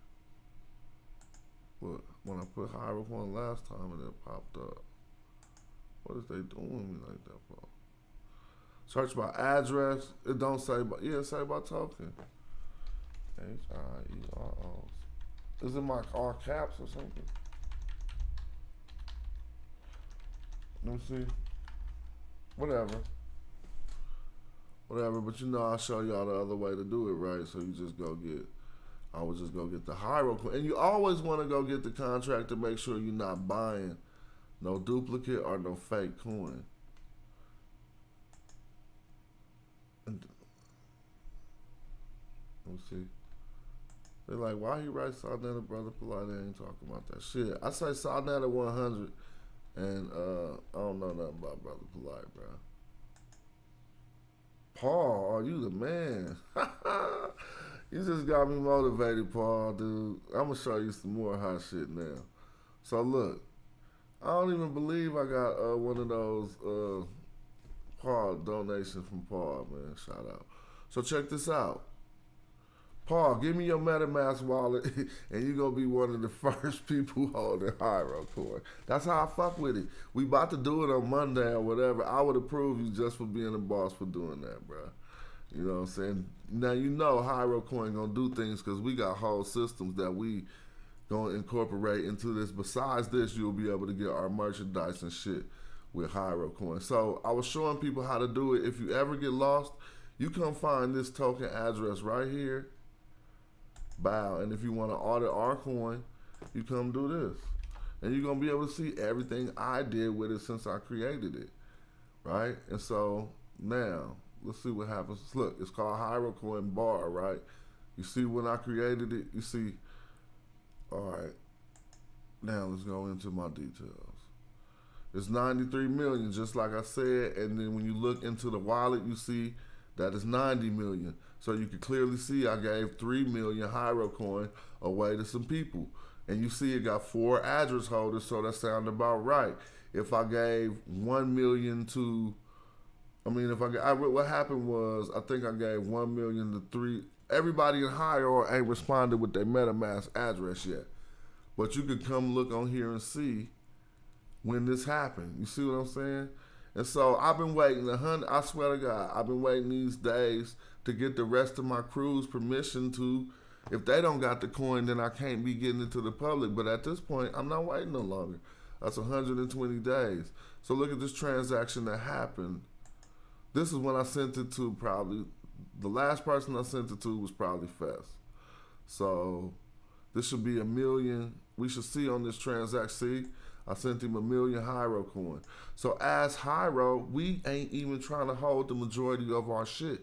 But when I put HieroCoin last time and it popped up, what is they doing with me like that for? Search by address. It don't say by, yeah, it say by token. HIERO. Is it my all caps or something? Let me see. Whatever, but you know, I'll show y'all the other way to do it, right? So you just go get, I would just go get the Hyro Coin. And you always want to go get the contract to make sure you're not buying no duplicate or no fake coin. And, let me see. They're like, why he write Salnetta, Brother Polite? They ain't talking about that shit. I say Salnetta 100. And I don't know nothing about Brother Polite, bro. Paul, are you the man? You just got me motivated, Paul, dude. I'm going to show you some more hot shit now. So, look. I don't even believe I got one of those Paul donations from Paul, man. Shout out. So, check this out. Paul, give me your MetaMask wallet, and you're going to be one of the first people holding Hyro Coin. That's how I fuck with it. We about to do it on Monday or whatever. I would approve you just for being a boss for doing that, bro. You know what I'm saying? Now, you know Hyro Coin going to do things because we got whole systems that we going to incorporate into this. Besides this, you'll be able to get our merchandise and shit with Hyro Coin. So, I was showing people how to do it. If you ever get lost, you come find this token address right here. Bow. And if you want to audit our coin, you come do this. And you're going to be able to see everything I did with it since I created it. Right? And so now, let's see what happens. Look, it's called Hyro Coin Bar, right? You see when I created it, you see, all right. Now let's go into my details. It's 93 million, just like I said. And then when you look into the wallet, you see that is 90 million. So you can clearly see I gave 3 million Hyro Coin away to some people. And you see it got 4 address holders, so that sounds about right. If I gave 1 million to I mean, if what happened was I think I gave 1 million to three. Everybody in higher ain't responded with their MetaMask address yet, but you could come look on here and see when this happened. You see what I'm saying? And so I've been waiting I swear to God, I've been waiting these days to get the rest of my crew's permission to. If they don't got the coin, then I can't be getting it to the public. But at this point, I'm not waiting no longer. That's 120 days. So look at this transaction that happened. This is when I sent it to probably, the last person I sent it to was probably Fest. So this should be 1 million. We should see on this transaction, see, I sent him 1 million Hyro coin. So as Hyro, we ain't even trying to hold the majority of our shit.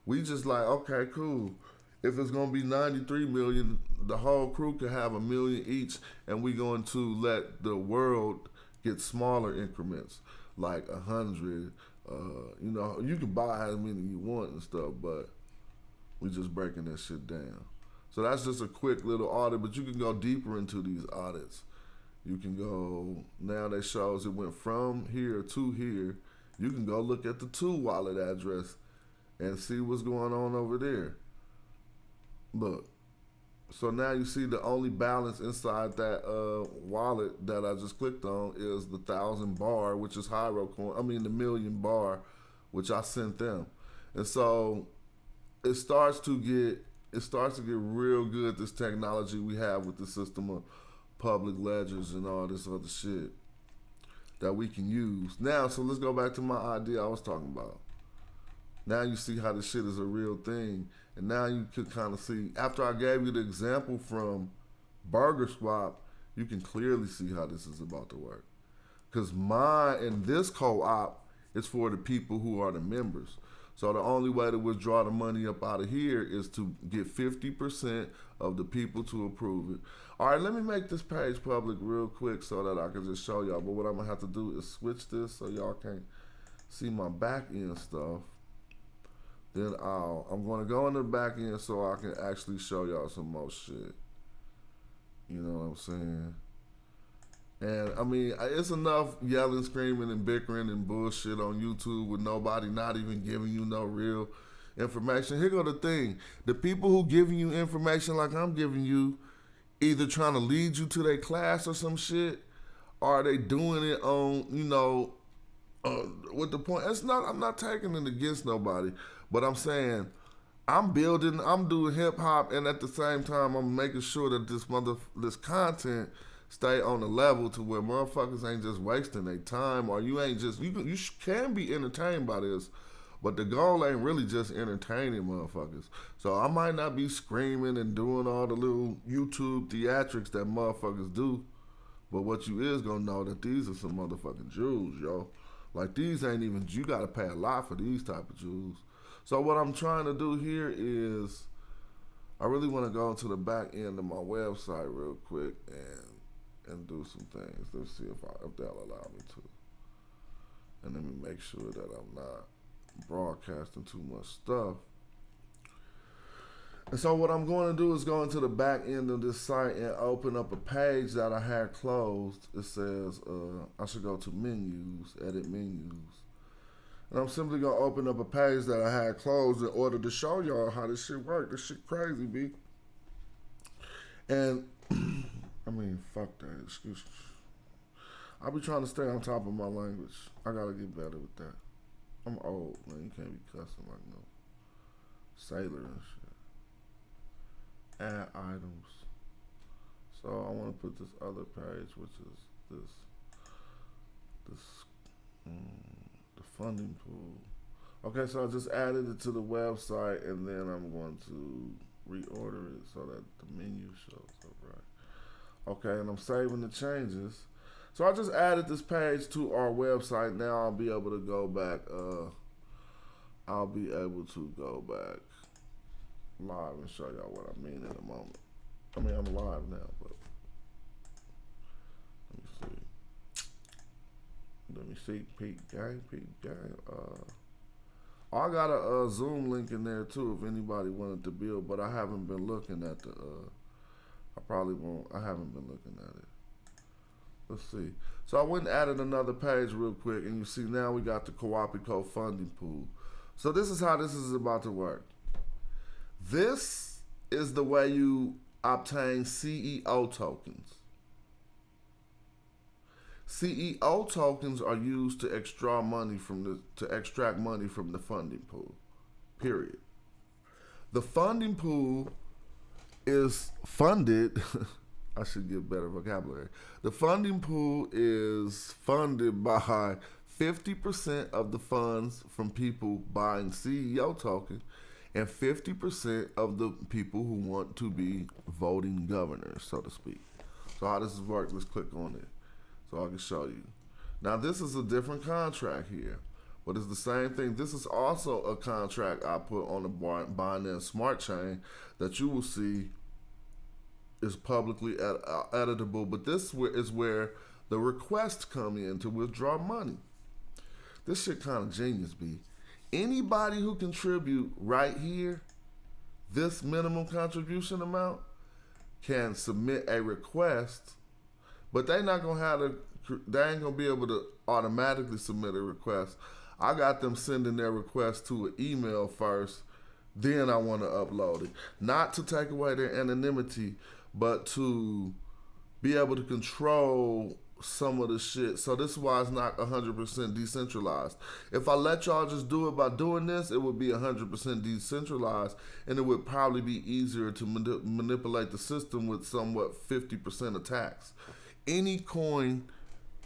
We just like, okay, cool. If it's gonna be 93 million, the whole crew can have 1 million each, and we going to let the world get smaller increments, like 100. You know, you can buy how many you want and stuff, but we just breaking that shit down. So that's just a quick little audit, but you can go deeper into these audits. You can go, now they shows it went from here to here. You can go look at the 2 wallet address and see what's going on over there. Look, so now you see the only balance inside that wallet that I just clicked on is the 1,000 bar, which is Hyro coin. I mean the 1 million bar, which I sent them. And so it starts to get real good, this technology we have with the system of public ledgers and all this other shit that we can use. Now, so let's go back to my idea I was talking about. Now you see how this shit is a real thing. And now you could kind of see, after I gave you the example from Burger Swap, you can clearly see how this is about to work. Because mine and this co-op is for the people who are the members. So the only way to withdraw the money up out of here is to get 50% of the people to approve it. All right, let me make this page public real quick so that I can just show y'all. But what I'm going to have to do is switch this so y'all can't see my back end stuff. Then I'm going to go in the back end so I can actually show y'all some more shit. You know what I'm saying? And I mean, it's enough yelling, screaming, and bickering and bullshit on YouTube with nobody not even giving you no real information. Here go the thing. The people who giving you information like I'm giving you, either trying to lead you to their class or some shit, or are they doing it on, you know, with the point. I'm not taking it against nobody, but I'm saying I'm doing hip hop, and at the same time I'm making sure that this content stay on the level to where motherfuckers ain't just wasting their time, or you ain't just you can be entertained by this, but the goal ain't really just entertaining motherfuckers. So I might not be screaming and doing all the little YouTube theatrics that motherfuckers do, but what you is gonna know that these are some motherfucking jewels, yo. Like these ain't even, you gotta pay a lot for these type of jewels. So what I'm trying to do here is, I really want to go into the back end of my website real quick and do some things. Let's see if they'll allow me to. And let me make sure that I'm not broadcasting too much stuff. And so what I'm going to do is go into the back end of this site and open up a page that I had closed. It says I should go to menus, edit menus. And I'm simply going to open up a page that I had closed in order to show y'all how this shit work. This shit crazy, B. And, I mean, fuck that, excuse me. I be trying to stay on top of my language. I got to get better with that. I'm old, man. You can't be cussing like no sailor and shit. Add items. So I want to put this other page, which is the funding pool. Okay, so I just added it to the website, and then I'm going to reorder it so that the menu shows up right. Okay, and I'm saving the changes. So I just added this page to our website. Now I'll be able to go back. I'll be able to go back live and show y'all what I mean in a moment. I mean, I'm live now, but let me see. Peep Game. I got a Zoom link in there too if anybody wanted to build, but I haven't been looking at the. I probably won't. I haven't been looking at it. Let's see. So I went and added another page real quick, and you see now we got the Coapico funding pool. So this is how this is about to work. This is the way you obtain CEO tokens. CEO tokens are used to extract money from the funding pool. Period. The funding pool is funded. I should get better vocabulary. The funding pool is funded by 50% of the funds from people buying CEO tokens and 50% of the people who want to be voting governors, so to speak. So how does this work? Let's click on it so I can show you. Now this is a different contract here, but it's the same thing. This is also a contract I put on the Binance Smart Chain that you will see is publicly editable, but this is where the requests come in to withdraw money. This shit kind of genius, B. Anybody who contribute right here, this minimum contribution amount, can submit a request, but they ain't gonna be able to automatically submit a request. I got them sending their request to an email first, then I want to upload it. Not to take away their anonymity, but to be able to control some of the shit. So this is why it's not 100% decentralized. If I let y'all just do it by doing this, it would be 100% decentralized, and it would probably be easier to manipulate the system with somewhat 50% attacks. Any coin,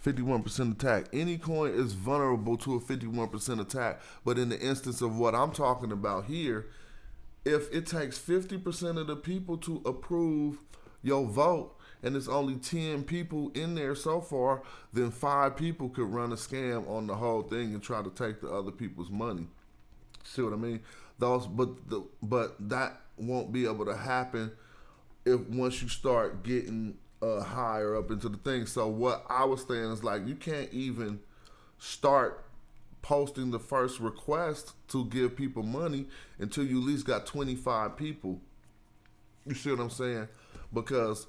51% attack. Any coin is vulnerable to a 51% attack, but in the instance of what I'm talking about here, if it takes 50% of the people to approve your vote, and it's only 10 people in there so far, then 5 people could run a scam on the whole thing and try to take the other people's money. See what I mean? But that won't be able to happen if once you start getting higher up into the thing. So what I was saying is, like, you can't even start posting the first request to give people money until you at least got 25 people. You see what I'm saying? Because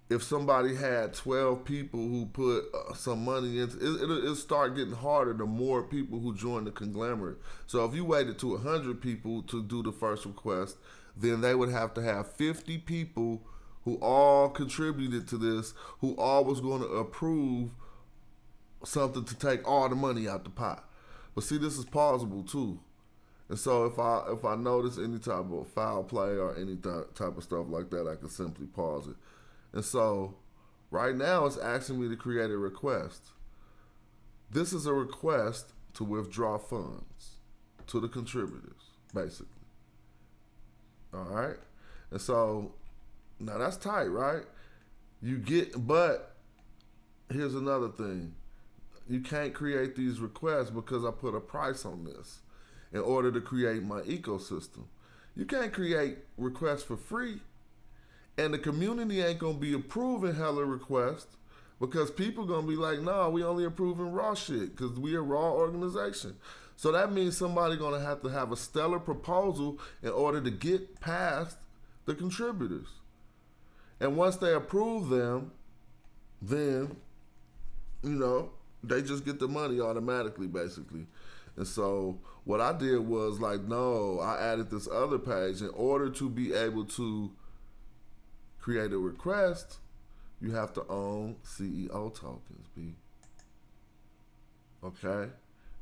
if somebody had 12 people who put some money into it'll start getting harder the more people who join the conglomerate. So if you waited to 100 people to do the first request, then they would have to have 50 people who all contributed to this, who all was going to approve something to take all the money out the pot. But see, this is pausable too. And so if I notice any type of foul play or any type of stuff like that, I can simply pause it. And so right now it's asking me to create a request. This is a request to withdraw funds to the contributors, basically. All right? And so now that's tight, right? But here's another thing. You can't create these requests because I put a price on this in order to create my ecosystem. You can't create requests for free. And the community ain't gonna be approving hella requests because people gonna be like, nah, we only approving raw shit because we a raw organization. So that means somebody gonna have to have a stellar proposal in order to get past the contributors. And once they approve them, then, they just get the money automatically, basically. And so what I did was like, no, I added this other page in order to be able to create a request. You have to own CEO tokens, B. Okay?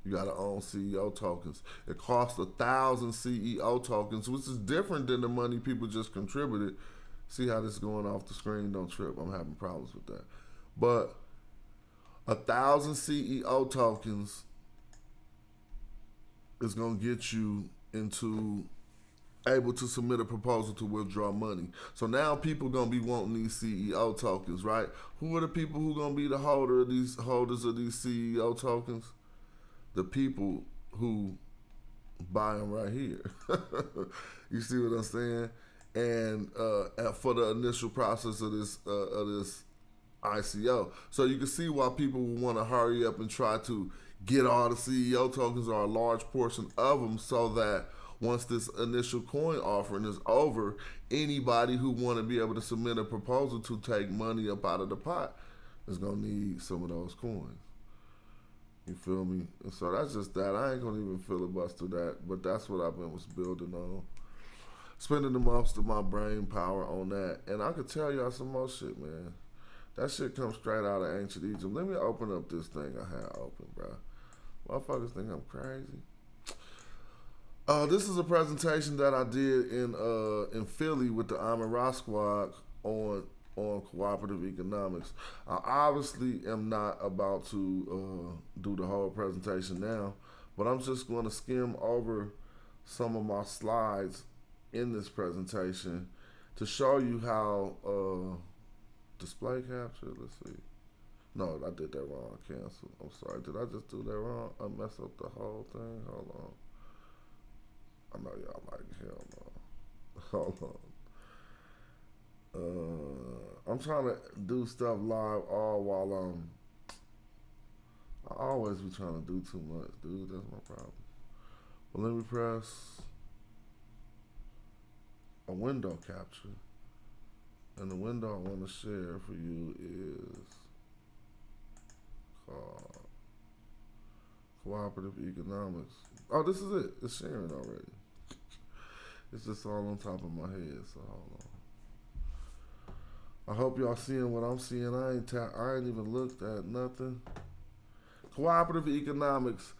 You gotta own CEO tokens. It costs 1,000 CEO tokens, which is different than the money people just contributed. See how this is going off the screen? Don't trip. I'm having problems with that. But 1,000 CEO tokens is gonna get you into able to submit a proposal to withdraw money. So now people gonna be wanting these CEO tokens, right? Who are the people who gonna be the holders of these CEO tokens? The people who buy them right here. You see what I'm saying? And for the initial process of this ICO. So you can see why people will want to hurry up and try to get all the CEO tokens or a large portion of them, so that once this initial coin offering is over, anybody who want to be able to submit a proposal to take money up out of the pot is gonna need some of those coins. You feel me? And so that's just that. I ain't gonna even filibuster that, but that's what I've been was building on. Spending the most of my brain power on that. And I could tell y'all some more shit, man. That shit comes straight out of ancient Egypt. Let me open up this thing I had open, bro. Motherfuckers think I'm crazy. This is a presentation that I did in Philly with the Amin Ra Squad on cooperative economics. I obviously am not about to do the whole presentation now, but I'm just going to skim over some of my slides in this presentation to show you how display capture. Let's see. No, I did that wrong. Cancel. I'm sorry. Did I just do that wrong? I messed up the whole thing. Hold on. I know y'all like hell no. Hold on. I'm trying to do stuff live all while I always be trying to do too much, dude. That's my problem. Well, let me press a window capture. And the window I want to share for you is called Cooperative Economics. Oh, this is it. It's sharing already. It's just all on top of my head, so hold on. I hope y'all seeing what I'm seeing. I ain't even looked at nothing. Cooperative economics.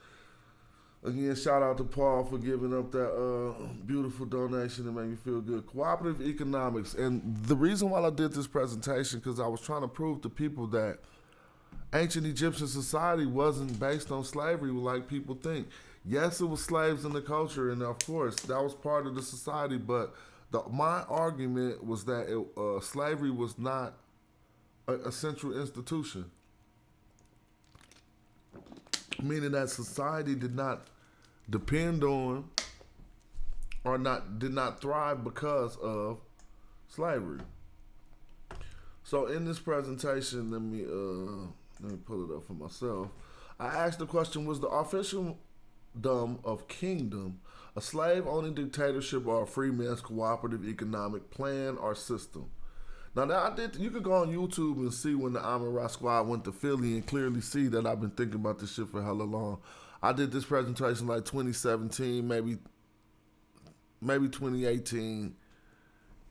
Again, shout out to Paul for giving up that beautiful donation to make me feel good. Cooperative economics. And the reason why I did this presentation, because I was trying to prove to people that ancient Egyptian society wasn't based on slavery like people think. Yes, it was slaves in the culture, and of course, that was part of the society, but my argument was that slavery was not a central institution, meaning that society did not depend on or did not thrive because of slavery. So in this presentation, let me pull it up for myself. I asked the question: was the officialdom of kingdom a slave-owning dictatorship or a free man's cooperative economic plan or system? Now you could go on YouTube and see when the Amin Ra Squad went to Philly and clearly see that I've been thinking about this shit for hella long. I did this presentation like 2017, maybe 2018,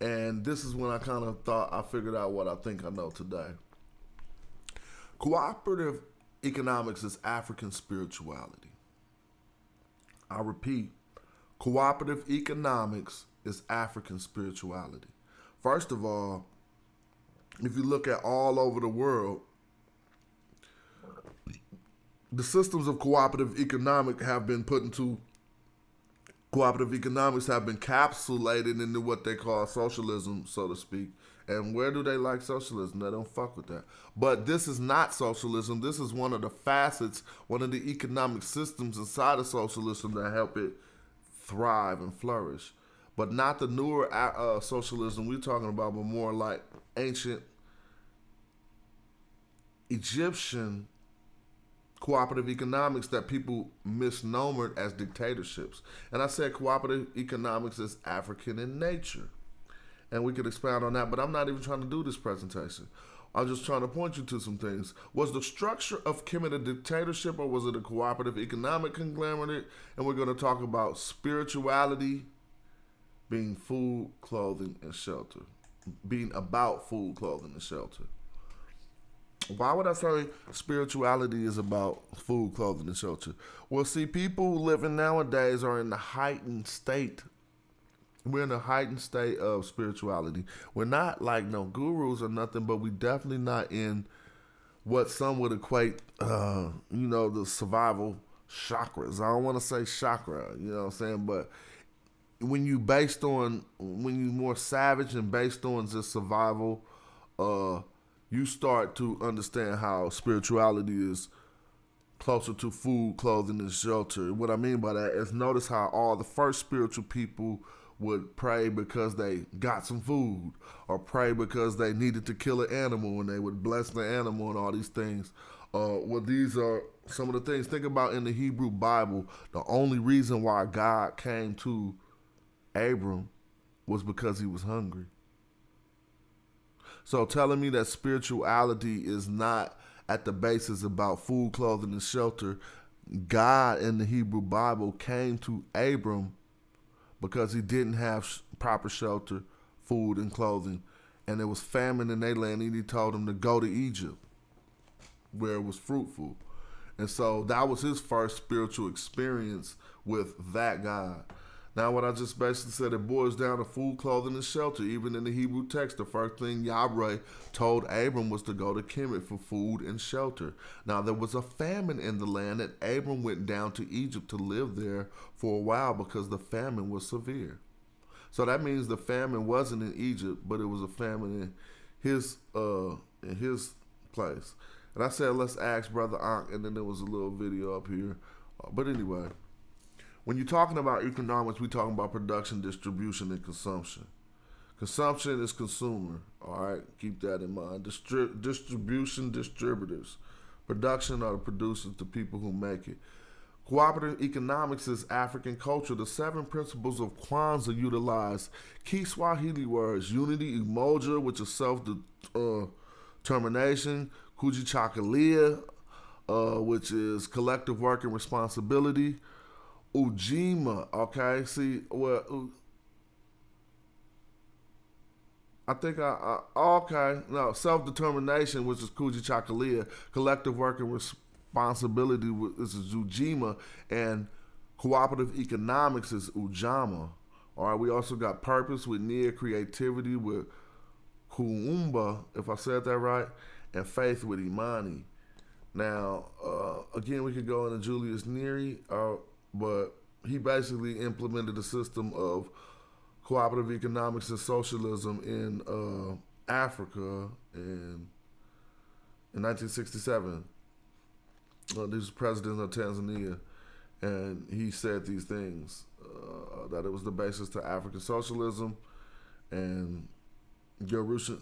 and this is when I kind of thought I figured out what I think I know today. Cooperative economics is African spirituality. I repeat, cooperative economics is African spirituality. First of all, if you look at all over the world, the systems of cooperative economics have been capsulated into what they call socialism, so to speak. And where do they like socialism? They don't fuck with that. But this is not socialism. This is one of the facets, one of the economic systems inside of socialism that help it thrive and flourish. But not the newer socialism we're talking about, but more like ancient Egyptian cooperative economics that people misnomered as dictatorships. And I said cooperative economics is African in nature. And we could expound on that, but I'm not even trying to do this presentation. I'm just trying to point you to some things. Was the structure of Kemet a dictatorship, or was it a cooperative economic conglomerate? And we're going to talk about spirituality being food, clothing, and shelter. Being about food, clothing, and shelter. Why would I say spirituality is about food, clothing, and shelter? Well, see, people living nowadays are in the heightened state. We're in a heightened state of spirituality. We're not like no gurus or nothing, but we definitely not in what some would equate, the survival chakras. I don't want to say chakra, you know what I'm saying? But when you more savage and based on just survival, you start to understand how spirituality is closer to food, clothing, and shelter. What I mean by that is notice how all the first spiritual people would pray because they got some food, or pray because they needed to kill an animal, and they would bless the animal and all these things. Well, these are some of the things. Think about in the Hebrew Bible, the only reason why God came to Abram was because he was hungry. So telling me that spirituality is not at the basis about food, clothing, and shelter. God in the Hebrew Bible came to Abram because he didn't have proper shelter, food, and clothing. And there was famine in their land, and he told him to go to Egypt, where it was fruitful. And so that was his first spiritual experience with that God. Now, what I just basically said, it boils down to food, clothing, and shelter. Even in the Hebrew text, the first thing Yahweh told Abram was to go to Kemet for food and shelter. Now, there was a famine in the land, and Abram went down to Egypt to live there for a while because the famine was severe. So that means the famine wasn't in Egypt, but it was a famine in his place. And I said, let's ask Brother Ankh, and then there was a little video up here. But anyway, when you're talking about economics, we're talking about production, distribution, and consumption. Consumption is consumer, all right? Keep that in mind. Distribution, distributors. Production are the producers, the people who make it. Cooperative economics is African culture. The 7 principles of Kwanzaa utilize key Swahili words: unity, umoja, which is self-determination, kujichagulia, which is collective work and responsibility, ujima, okay? See, well, self-determination, which is kujichagulia, collective work and responsibility is ujima, and cooperative economics is ujama. All right, we also got purpose with nia, creativity with kuumba, if I said that right, and faith with imani. Now, again, we could go into Julius Nyerere, but he basically implemented a system of cooperative economics and socialism in Africa in 1967. This was president of Tanzania, and he said these things, that it was the basis to African socialism, and the Arusha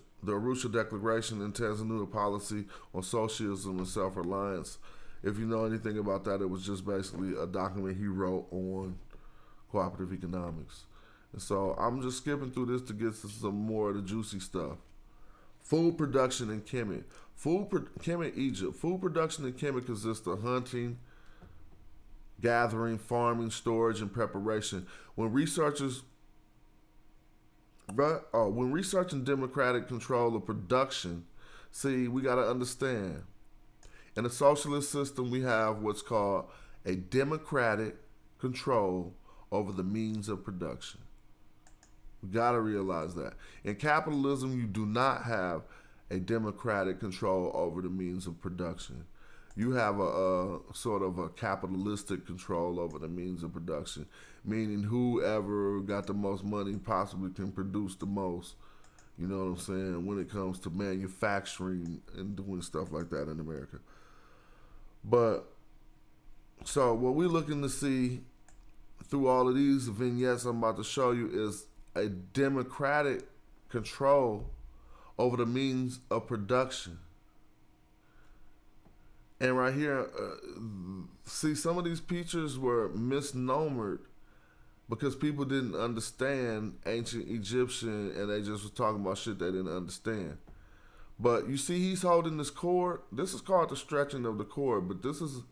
Declaration and Tanzania policy on socialism and self-reliance. If you know anything about that, it was just basically a document he wrote on cooperative economics. And so I'm just skipping through this to get to some more of the juicy stuff. Food production in Kemet. Kemet, Egypt. Food production in Kemet consists of hunting, gathering, farming, storage, and preparation. When researching democratic control of production, see, we got to understand, in a socialist system, we have what's called a democratic control over the means of production. We got to realize that. In capitalism, you do not have a democratic control over the means of production. You have a sort of a capitalistic control over the means of production, meaning whoever got the most money possibly can produce the most. You know what I'm saying? When it comes to manufacturing and doing stuff like that in America. But, so what we're looking to see through all of these vignettes I'm about to show you is a democratic control over the means of production. And right here, see, some of these pictures were misnomered because people didn't understand ancient Egyptian, and they just were talking about shit they didn't understand. But you see, he's holding this cord. This is called the stretching of the cord. But this is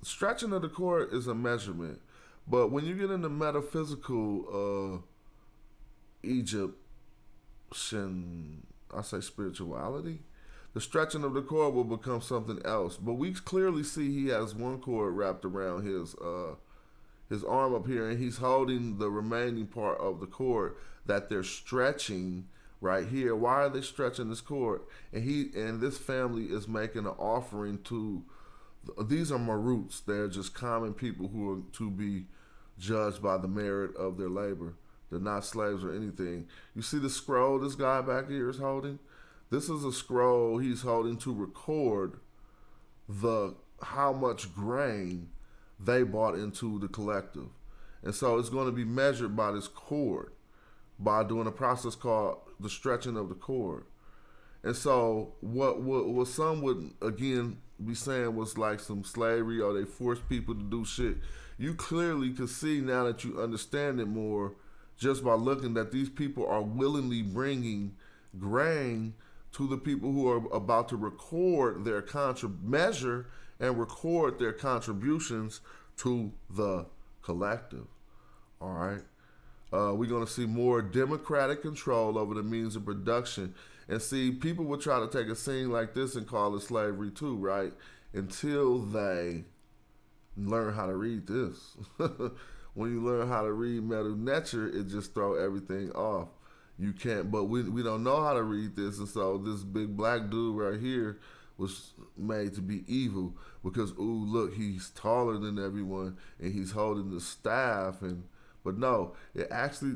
stretching of the cord is a measurement. But when you get into metaphysical Egyptian, I say spirituality, the stretching of the cord will become something else. But we clearly see he has one cord wrapped around his arm up here, and he's holding the remaining part of the cord that they're stretching right here. Why are they stretching this cord? And this family is making an offering to. These are Maruts. They're just common people who are to be judged by the merit of their labor. They're not slaves or anything. You see the scroll this guy back here is holding? This is a scroll he's holding to record how much grain they bought into the collective. And so it's going to be measured by this cord, by doing a process called the stretching of the cord. And so what some would, again, be saying was like some slavery, or they forced people to do shit. You clearly can see now that you understand it more, just by looking that these people are willingly bringing grain to the people who are about to record their measure and record their contributions to the collective. All right. We're going to see more democratic control over the means of production. And see, people will try to take a scene like this and call it slavery too, right? Until they learn how to read this. When you learn how to read metal nature, it just throw everything off. You can't, but we don't know how to read this, and so this big black dude right here was made to be evil because, ooh, look, he's taller than everyone and he's holding the staff, but no, it actually.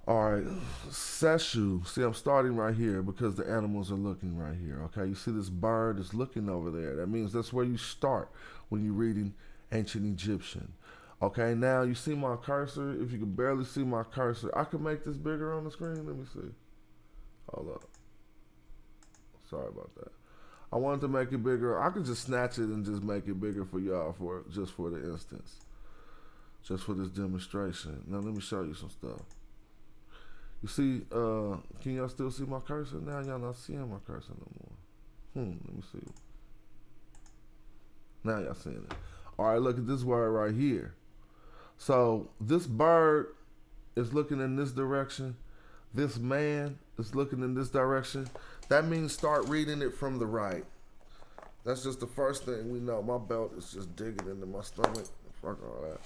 All right, Seshu. See, I'm starting right here because the animals are looking right here. Okay, you see this bird is looking over there. That means that's where you start when you're reading ancient Egyptian. Okay, now you see my cursor. If you can barely see my cursor, I can make this bigger on the screen. Let me see. Hold up. Sorry about that. I wanted to make it bigger. I could just snatch it and just make it bigger for y'all for the instance. Just for this demonstration. Now let me show you some stuff. You see, can y'all still see my cursor? Now y'all not seeing my cursor no more. Let me see. Now y'all seeing it. All right, look at this word right here. So this bird is looking in this direction. This man is looking in this direction. That means start reading it from the right. That's just the first thing we know. My belt is just digging into my stomach. Fuck all that.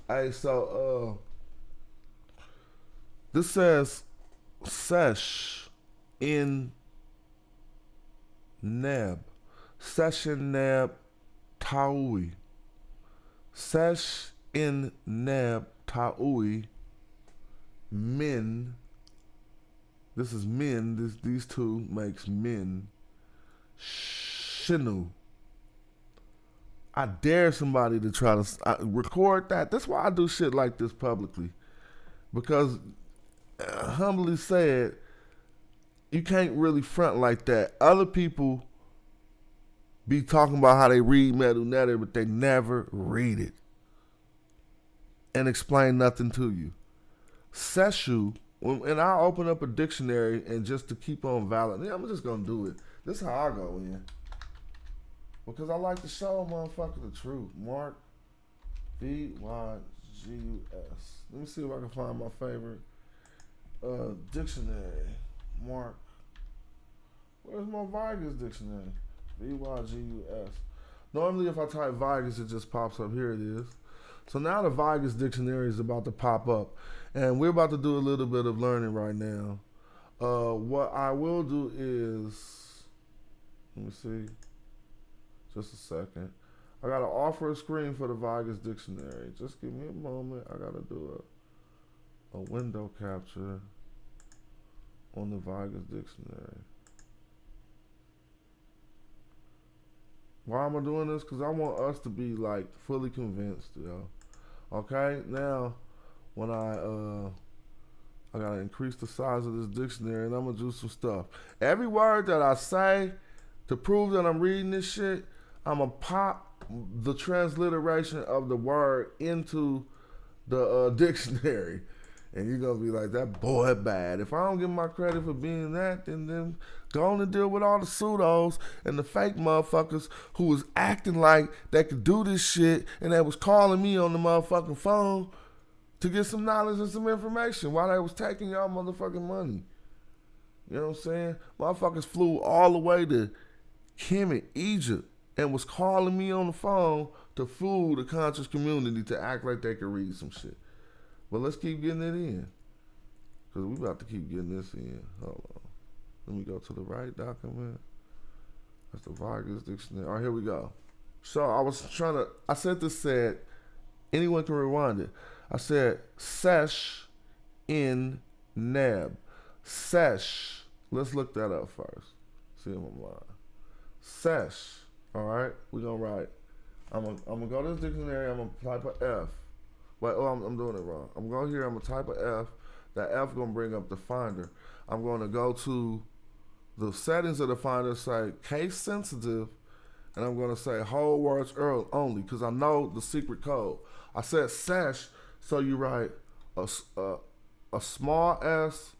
Hey, so this says Sesh in Neb. Session Neb Taui. Sesh in Neb Taui Min. This is min. These two makes min. Shinu. I dare somebody to try to record that. That's why I do shit like this publicly. Because, humbly said, you can't really front like that. Other people be talking about how they read Medu Netter, but they never read it and explain nothing to you. Seshu, and I'll open up a dictionary and just to keep on valid. Yeah, I'm just gonna do it. This is how I go in. Because I like to show a motherfucker the truth. Mark VYGUS. Let me see if I can find my favorite dictionary. Mark. Where's my Vigus dictionary? VYGUS. Normally if I type Vigus, it just pops up. Here it is. So now the Vigus dictionary is about to pop up. And we're about to do a little bit of learning right now. What I will do is, let me see, just a second. I gotta offer a screen for the Vigus dictionary. Just give me a moment. I gotta do a window capture on the Vigus dictionary. Why am I doing this? Because I want us to be like fully convinced, yo. Okay, now when I gotta increase the size of this dictionary and I'm gonna do some stuff. Every word that I say to prove that I'm reading this shit, I'm gonna pop the transliteration of the word into the dictionary. And you're gonna be like, that boy bad. If I don't give my credit for being that, then go on and deal with all the pseudos and the fake motherfuckers who was acting like they could do this shit and they was calling me on the motherfucking phone to get some knowledge and some information while they was taking y'all motherfucking money. You know what I'm saying? Motherfuckers flew all the way to Kemet, Egypt, and was calling me on the phone to fool the conscious community to act like they could read some shit. But let's keep getting it in. Because we about to keep getting this in. Hold on. Let me go to the right document. That's the Vargas dictionary. All right, here we go. So I said this said, anyone can rewind it. I said, sesh in neb. Sesh. Let's look that up first. See if I'm lying. Sesh. All right, we're going to write. I'm gonna go to this dictionary. I'm going to type an F. Wait, I'm doing it wrong. I'm going here. I'm going to type an F. That F going to bring up the finder. I'm going to go to the settings of the finder, say case sensitive, and I'm going to say whole words only because I know the secret code. I said sesh, so you write a small s,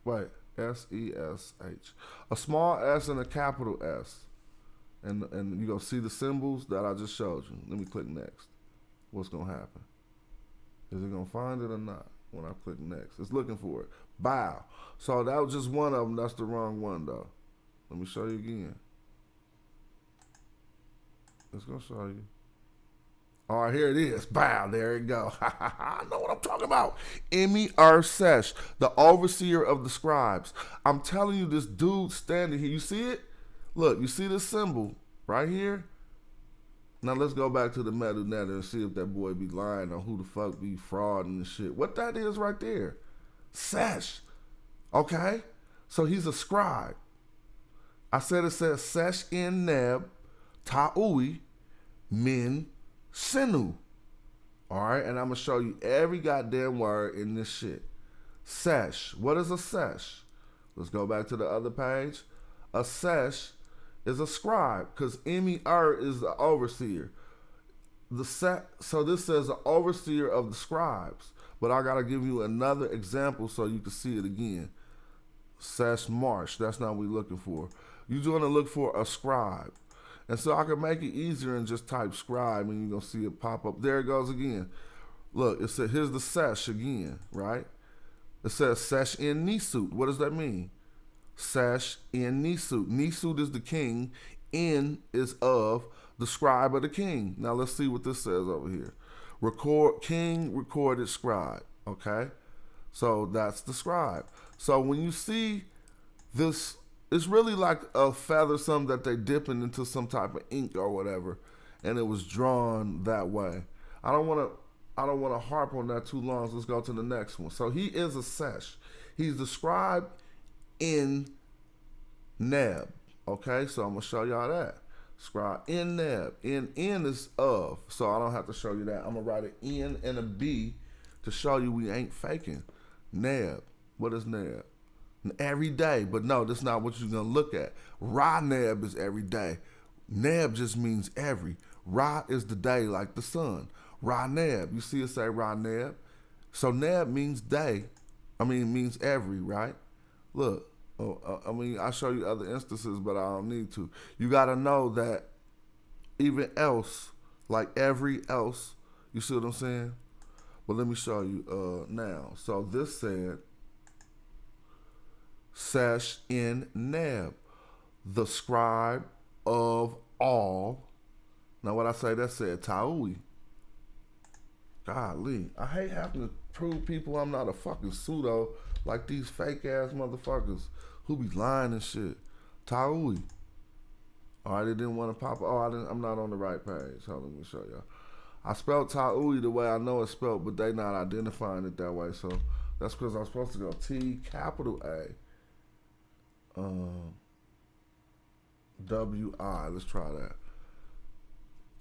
wait, S-E-S-H. A small s and a capital S. And you're going to see the symbols that I just showed you. Let me click next. What's going to happen? Is it going to find it or not when I click next? It's looking for it. Bow. So that was just one of them. That's the wrong one, though. Let me show you again. It's going to show you. All right, here it is. Bow. There you go. I know what I'm talking about. M-E-R Sesh, the overseer of the scribes. I'm telling you, this dude standing here. You see it? Look, you see this symbol right here? Now let's go back to the metal netter and see if that boy be lying on who the fuck be frauding and shit. What that is right there? Sesh. Okay? So he's a scribe. I said it says Sesh in Neb, Ta'ui, Min, Sinu. Alright, and I'm gonna show you every goddamn word in this shit. Sesh. What is a sesh? Let's go back to the other page. A sesh is a scribe, because M-E-R is the overseer. So this says the overseer of the scribes. But I gotta give you another example so you can see it again. Sesh marsh. That's not what we're looking for. You're gonna look for a scribe. And so I can make it easier and just type scribe and you're gonna see it pop up. There it goes again. Look, it said here's the sesh again, right? It says sesh in nisut. What does that mean? Sesh in nisut. Nisut is the king. In is of the scribe of the king. Now let's see what this says over here. King recorded scribe. Okay, so that's the scribe. So when you see this, it's really like a feather, something that they dipping into some type of ink or whatever, and it was drawn that way. I don't want to harp on that too long. So let's go to the next one. So he is a sesh. He's the scribe in Neb. Okay, so I'm gonna show y'all that. Scribe in Neb. In is of, so I don't have to show you that. I'm gonna write an N and a B to show you we ain't faking. Neb. What is Neb? Every day, but no, that's not what you're gonna look at. Ra Neb is every day. Neb just means every. Ra is the day, like the sun. Ra Neb. You see it say Ra Neb. So Neb means day. Means every, right? Look. I'll show you other instances, but I don't need to. You got to know that even else, like every else, you see what I'm saying? But let me show you now. So this said, Sesh in Neb, the scribe of all. Now what I say, that said Ta'ui. Golly, I hate having to prove people I'm not a fucking pseudo like these fake ass motherfuckers who be lying and shit. Ta'ui. All right, they didn't want to pop. I'm not on the right page. Hold on, let me show y'all. I spelled Ta'ui the way I know it's spelled, but they not identifying it that way. So that's because I'm supposed to go T capital A W I. Let's try that.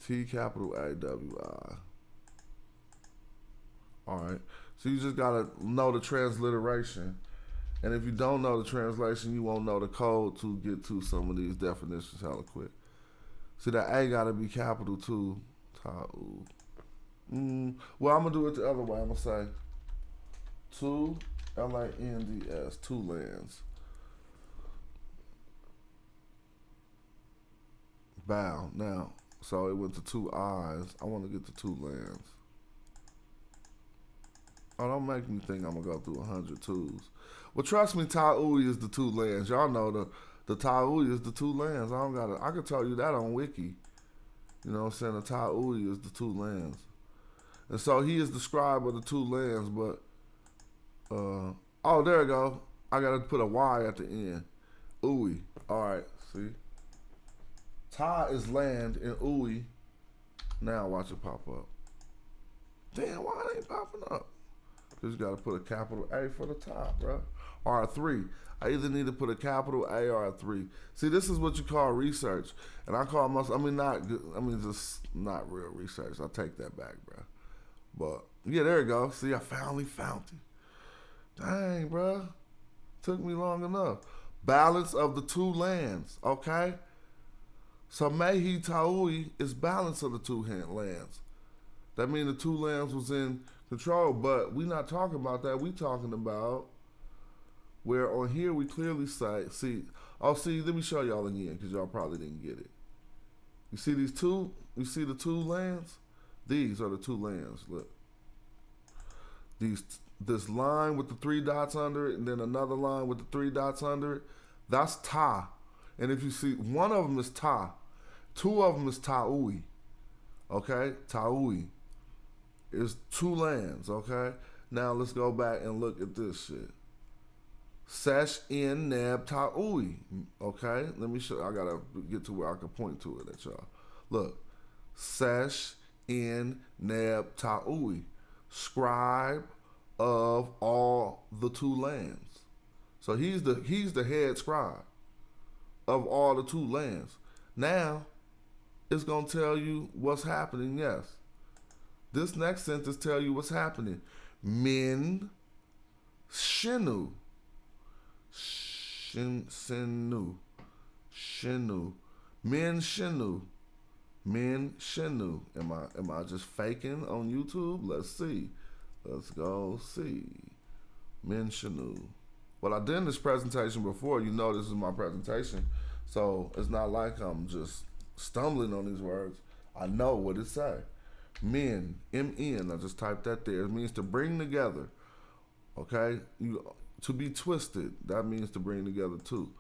T capital A W I. All right. So you just gotta know the transliteration. And if you don't know the translation, you won't know the code to get to some of these definitions hella quick. See, that A gotta be capital too. Well, I'm gonna do it the other way. I'm gonna say two L-A-N-D-S, two lands. Bow. Now, so it went to two I's. I want to get to two lands. Oh, don't make me think I'm gonna go through 100 twos. Well, trust me, Ta'ui is the two lands. Y'all know the Ta'ui is the two lands. I can tell you that on Wiki. You know what I'm saying? The Ta'ui is the two lands. And so he is the scribe of the two lands, but oh, there we go. I gotta put a Y at the end. Ui. Alright, see? Ta is land and Ui. Now watch it pop up. Damn, why it ain't popping up? Because you got to put a capital A for the top, bro. Or a 3. I either need to put a capital A or a 3. See, this is what you call research. And I call myself, just not real research. I take that back, bro. But, yeah, there you go. See, I finally found it. Dang, bro. Took me long enough. Balance of the two lands, okay? So Mehi Ta'ui is balance of the two lands. That means the two lands was in Control, but we not talking about that. We talking about where on here we clearly say, see, oh, see, let me show y'all again because y'all probably didn't get it. You see these two? You see the two lands? These are the two lands. Look, this line with the three dots under it, and then another line with the three dots under it. That's Ta. And if you see, one of them is Ta, two of them is Taui. Okay, Taui is two lands. Okay, now let's go back and look at this shit. Sesh in Neb Taui. Okay, let me show. I gotta get to where I can point to it at y'all. Look, Sesh in Neb Taui, scribe of all the two lands. So he's the head scribe of all the two lands. Now it's gonna tell you what's happening. Yes, this next sentence tell you what's happening. Min Shinu. Shinu. Min Shinu. Min Shinu. Am I just faking on YouTube? Let's see. Let's go see. Min Shinu. Well, I did this presentation before. You know this is my presentation. So it's not like I'm just stumbling on these words. I know what it say. Min, M-N, I just typed that there. It means to bring together. Okay? To be twisted. That means to bring together too.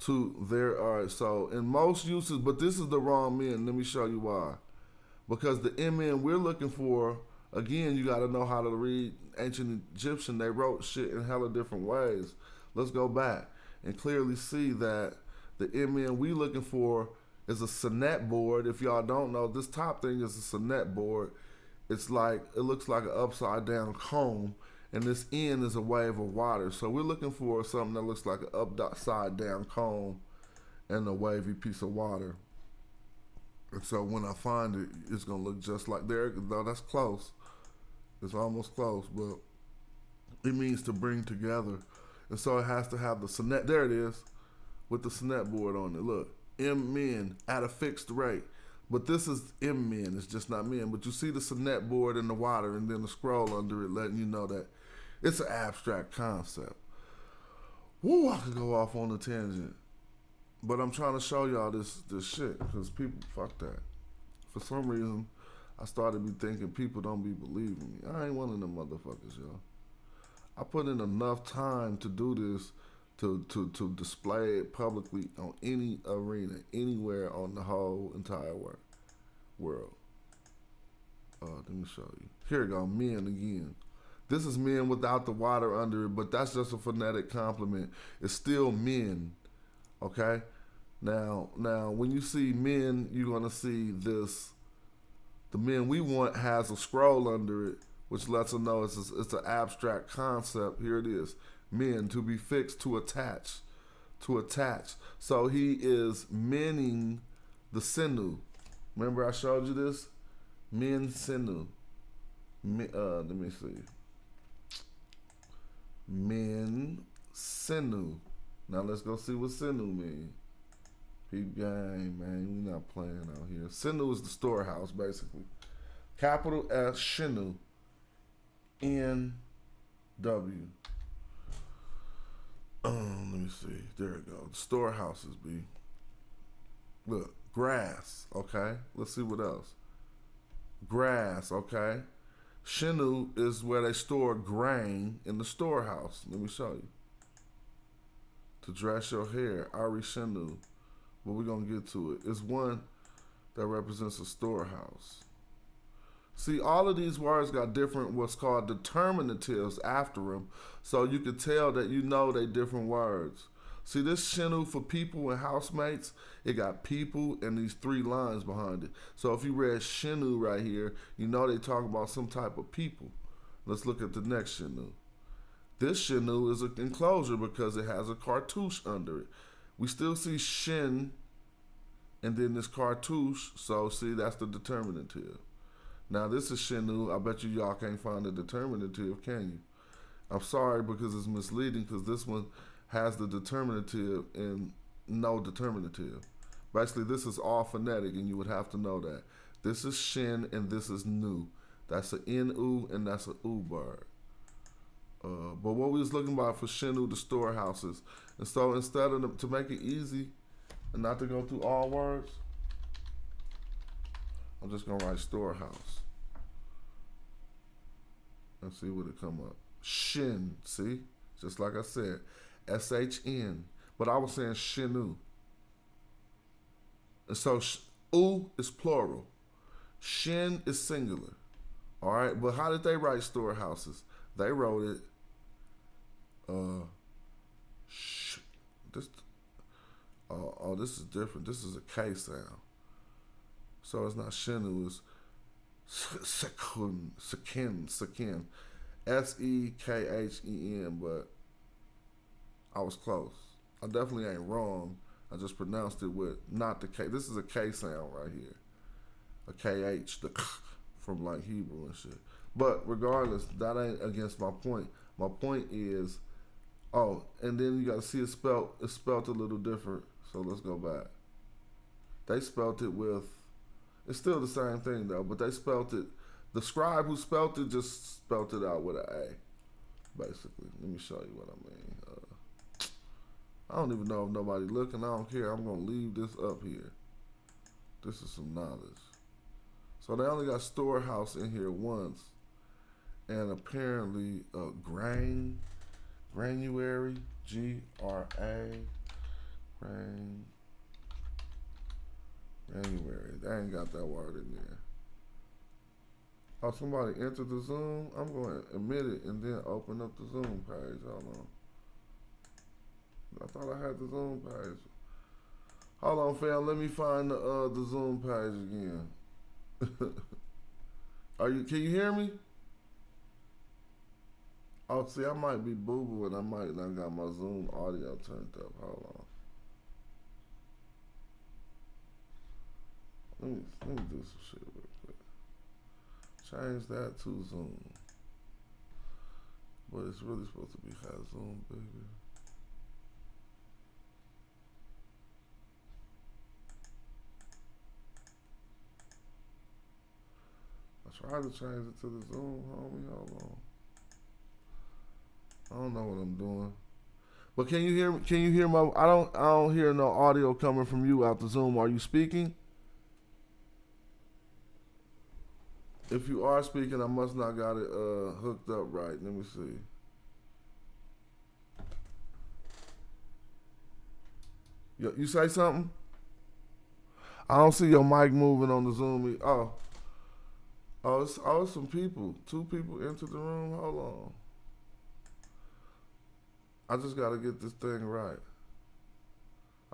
There are, so in most uses, but this is the wrong min. Let me show you why. Because the MN we're looking for, again, you got to know how to read ancient Egyptian. They wrote shit in hella different ways. Let's go back and clearly see that the MN we looking for is a sonnet board. If y'all don't know, this top thing is a sonnet board. It's like, it looks like an upside down comb, and this N is a wave of water. So we're looking for something that looks like an upside down comb and a wavy piece of water. And so when I find it, it's gonna look just like there. Though that's close. It's almost close, but it means to bring together. And so it has to have the sonnet. There it is, with the sonnet board on it. Look, M men at a fixed rate. But this is M men. It's just not men. But you see the sonnet board in the water, and then the scroll under it, letting you know that it's an abstract concept. Woo, I could go off on a tangent. But I'm trying to show y'all this shit, because people, fuck that. For some reason, I started be thinking people don't be believing me. I ain't one of them motherfuckers, y'all. I put in enough time to do this, to display it publicly on any arena, anywhere on the whole entire world. Let me show you. Here we go, men again. This is men without the water under it, but that's just a phonetic complement. It's still men, okay? Now, when you see men, you're gonna see this. The men we want has a scroll under it, which lets us know it's an abstract concept. Here it is. Men, to be fixed, to attach. So he is mening the sinu. Remember I showed you this? Men sinu. Let me see. Men sinu. Now let's go see what sinu means. Peep Game, man. We not playing out here. Sinu is the storehouse, basically. Capital S, Shinu. N-W. Let me see. There it goes. Storehouses, B. Look, grass, okay? Let's see what else. Grass, okay? Shinu is where they store grain in the storehouse. Let me show you. To dress your hair, Ari Shinu. But we're going to get to it. It's one that represents a storehouse. See, all of these words got different what's called determinatives after them, so you can tell that you know they different words. See, this Shinu for people and housemates, it got people and these three lines behind it. So if you read Shinu right here, you know they talk about some type of people. Let's look at the next Shinu. This Shinu is an enclosure because it has a cartouche under it. We still see Shin and then this cartouche, so see, that's the determinative. Now this is Shinu. I bet y'all can't find the determinative, can you? I'm sorry because it's misleading, because this one has the determinative and no determinative. Basically, this is all phonetic, and you would have to know that. This is Shin and this is Nu. That's an N-U and that's an U bird. But what we was looking about for Shinu, the storehouses. And so instead of to make it easy and not to go through all words, I'm just gonna write storehouse and see what it come up. Shin, see? Just like I said, S-H-N. But I was saying Shinu. And so U is plural. Shin is singular. All right, but how did they write storehouses? They wrote it, this is different. This is a K sound. So it's not Shinu, it's Sekin, S-E-K-H-E-N, but I was close. I definitely ain't wrong. I just pronounced it with not the K. This is a K sound right here. A K-H, the from like Hebrew and shit. But regardless, that ain't against my point. My point is, and then you gotta see it's spelled a little different. So let's go back. They spelled it with, it's still the same thing though, but they spelled it, the scribe who spelled it just spelled it out with an A, basically. Let me show you what I mean. I don't even know if nobody looking. I don't care. I'm gonna leave this up here. This is some knowledge. So they only got storehouse in here once, and apparently granuary, G-R-A, granuary. They ain't got that word in there. Oh, somebody entered the Zoom. I'm going to admit it and then open up the Zoom page. Hold on. I thought I had the Zoom page. Hold on, fam. Let me find the Zoom page again. Can you hear me? Oh, see, I might be boo-booing. I might not got my Zoom audio turned up. Hold on. Let me do some shit real quick. Change that to Zoom. But it's really supposed to be high Zoom, baby. I tried to change it to the Zoom, homie. Hold on. I don't know what I'm doing. But can you hear me? Can you hear my? I don't hear no audio coming from you out the Zoom. Are you speaking? If you are speaking, I must not got it hooked up right. Let me see. You say something? I don't see your mic moving on the Zoom. It's some people. 2 people entered the room. Hold on. I just got to get this thing right.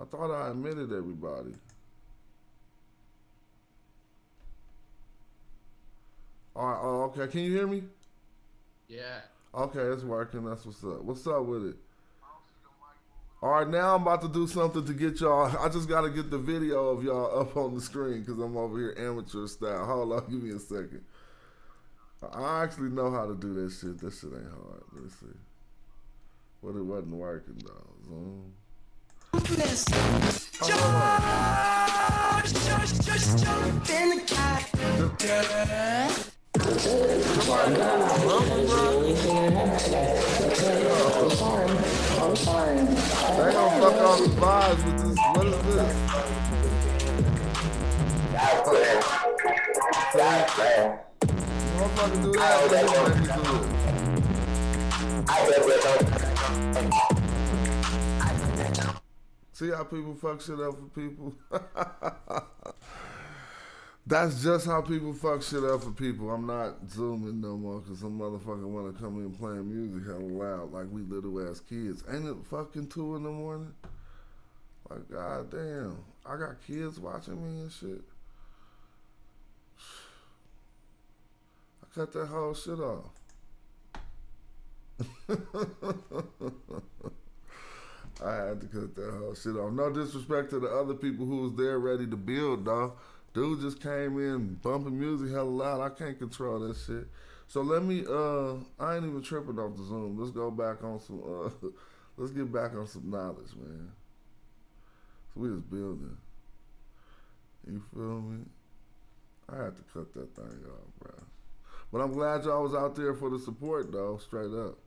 I thought I admitted everybody. All right, okay. Can you hear me? Yeah. Okay, it's working. That's what's up. What's up with it? All right, now I'm about to do something to get y'all. I just got to get the video of y'all up on the screen because I'm over here amateur style. Hold on, give me a second. I actually know how to do that shit. That shit ain't hard. Let's see. But it wasn't working though. Zoom. I'm sorry. They gonna fuck all the vibes with this. What is this? Motherfucker do that, they gonna make me do it. See how people fuck shit up for people? That's just how people fuck shit up for people. I'm not zooming no more because some motherfucker want to come in playing music hella loud like we little ass kids. Ain't it fucking 2 in the morning? Like, goddamn. I got kids watching me and shit. I cut that whole shit off. I had to cut that whole shit off. No disrespect to the other people who was there ready to build, dog. Dude just came in bumping music hella loud. I can't control that shit. So let me, I ain't even tripping off the Zoom. Let's go back on some, let's get back on some knowledge, man. So we just building. You feel me? I had to cut that thing off, bro. But I'm glad y'all was out there for the support, though, straight up.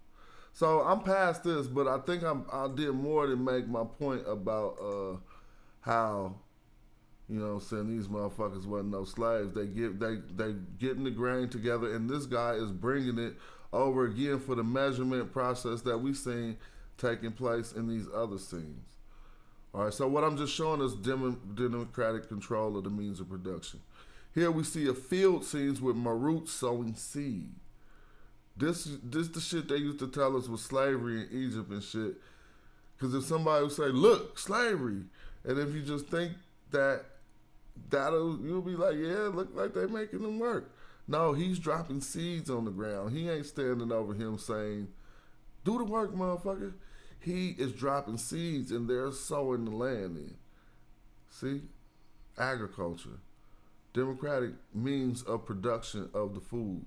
So I'm past this, but I think I did more than make my point about how, you know, saying these motherfuckers wasn't no slaves. They getting the grain together, and this guy is bringing it over again for the measurement process that we seen taking place in these other scenes. All right, so what I'm just showing is democratic control of the means of production. Here we see a field scenes with Marut sowing seed. This the shit they used to tell us was slavery in Egypt and shit. Because if somebody would say, "Look, slavery," and if you just think that you'll be like, "Yeah, look like they making them work." No, he's dropping seeds on the ground. He ain't standing over him saying, "Do the work, motherfucker." He is dropping seeds and they're sowing the land in. See? Agriculture. Democratic means of production of the food.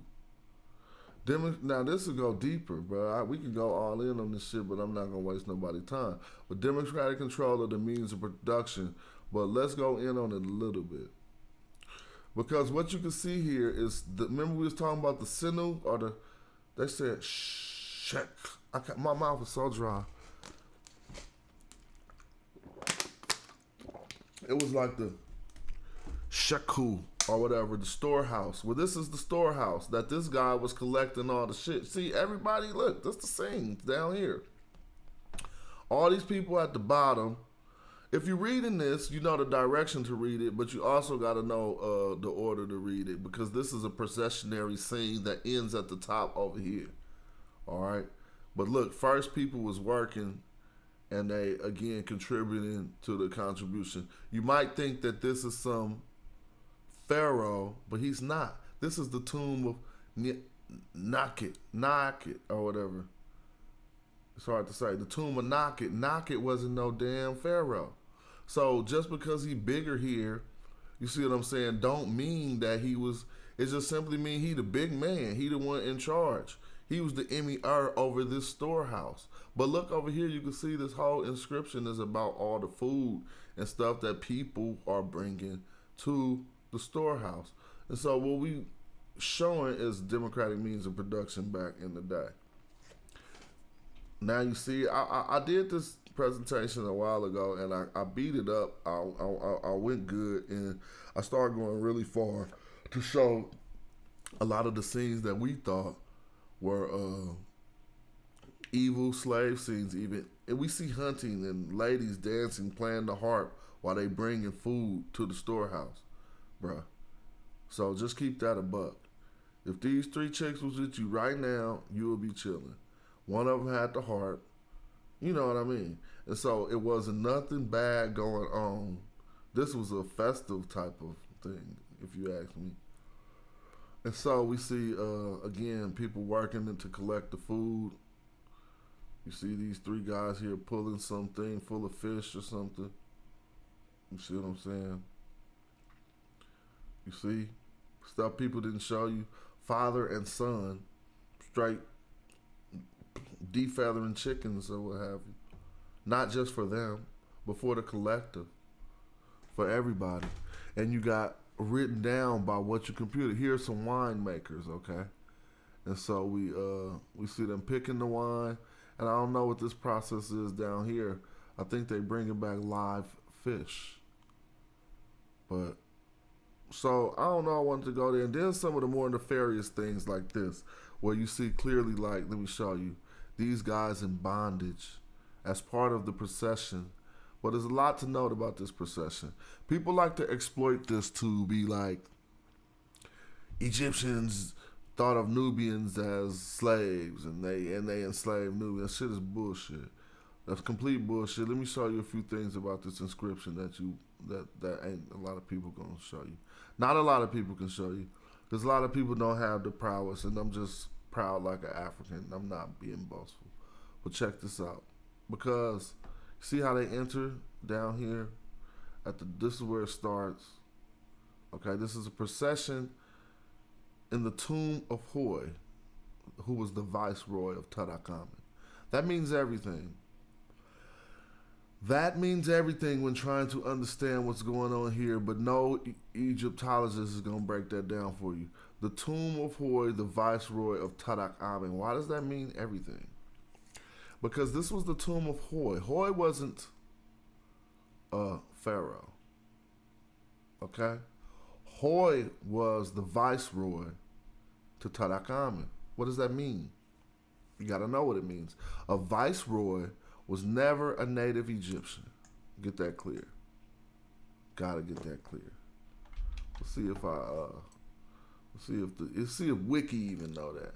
Now this will go deeper, bro. We can go all in on this shit, but I'm not gonna waste nobody's time. But democratic control of the means of production. But let's go in on it a little bit, because what you can see here is remember we was talking about the sinu or the. They said shek. My mouth is so dry. It was like the sheku or whatever, the storehouse. Well, this is the storehouse that this guy was collecting all the shit. See, everybody, look, this the scenes down here. All these people at the bottom. If you're reading this, you know the direction to read it, but you also got to know the order to read it, because this is a processionary scene that ends at the top over here. All right? But look, first people was working, and they, again, contributing to the contribution. You might think that this is some pharaoh, but he's not. This is the tomb of Nakhet, or whatever. It's hard to say. The tomb of Nakhet. Nakhet wasn't no damn pharaoh. So just because he bigger here, you see what I'm saying, don't mean that he was. It just simply mean he the big man. He the one in charge. He was the emir over this storehouse. But look over here, you can see this whole inscription is about all the food and stuff that people are bringing to the storehouse. And so what we showing is democratic means of production back in the day. Now you see, I did this presentation a while ago, and I beat it up. I went good, and I started going really far to show a lot of the scenes that we thought were evil slave scenes. Even, and we see hunting and ladies dancing, playing the harp while they bringing food to the storehouse, bruh. So just keep that a buck. If these three chicks was with you right now, you would be chilling. One of them had the harp. You know what I mean? And so it wasn't nothing bad going on. This was a festive type of thing, if you ask me. And so we see, again, people working to collect the food. You see these three guys here pulling something full of fish or something. You see what I'm saying? You see? Stuff people didn't show you. Father and son, straight defeathering chickens or what have you. Not just for them, but for the collective. For everybody. And you got written down by what you computed. Here's some winemakers, okay? And so we see them picking the wine. And I don't know what this process is down here. I think they bringing back live fish. But, so, I don't know, I wanted to go there. And then some of the more nefarious things like this, where you see clearly, like, let me show you, these guys in bondage as part of the procession. But there's a lot to note about this procession. People like to exploit this to be like, Egyptians thought of Nubians as slaves, and they enslaved Nubians. Shit is bullshit. That's complete bullshit. Let me show you a few things about this inscription that ain't a lot of people gonna show you. Not a lot of people can show you, because a lot of people don't have the prowess, and I'm just proud like an African. I'm not being boastful. But check this out. Because see how they enter down here? This is where it starts. Okay, this is a procession in the tomb of Hoi, who was the viceroy of Tutankhamun. That means everything. That means everything when trying to understand what's going on here, but no Egyptologist is going to break that down for you. The tomb of Hoi, the viceroy of Tadak Amen. Why does that mean everything? Because this was the tomb of Hoi. Hoi wasn't a pharaoh. Okay? Hoi was the viceroy to Tadak Amen. What does that mean? You got to know what it means. A viceroy was never a native Egyptian. Get that clear. Gotta get that clear. Let's see if let's see if Wiki even know that.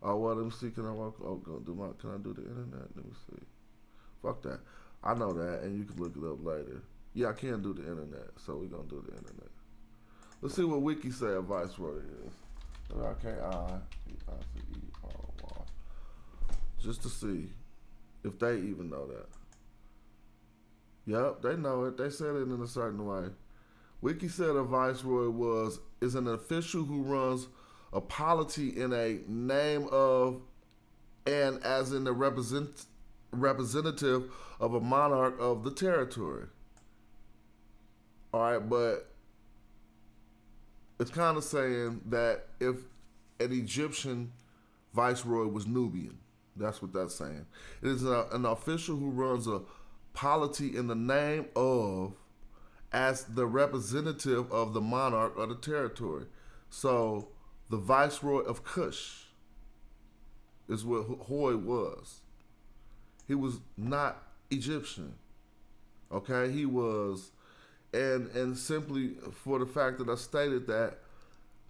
Oh well, let me see. Can I can I do the internet? Let me see. Fuck that. I know that, and you can look it up later. Yeah, I can do the internet, so we're gonna do the internet. Let's see what Wiki say a viceroy is. R-I-K-I-E-I-C-E-R-Y. Just to see if they even know that. Yep, they know it. They said it in a certain way. Wiki said a viceroy is an official who runs a polity in a name of and as in the representative of a monarch of the territory. All right, but it's kind of saying that if an Egyptian viceroy was Nubian, that's what that's saying. It is an official who runs a polity in the name of as the representative of the monarch of the territory. So the viceroy of Kush is what Hoi was. He was not Egyptian. Okay? He was, and simply for the fact that I stated that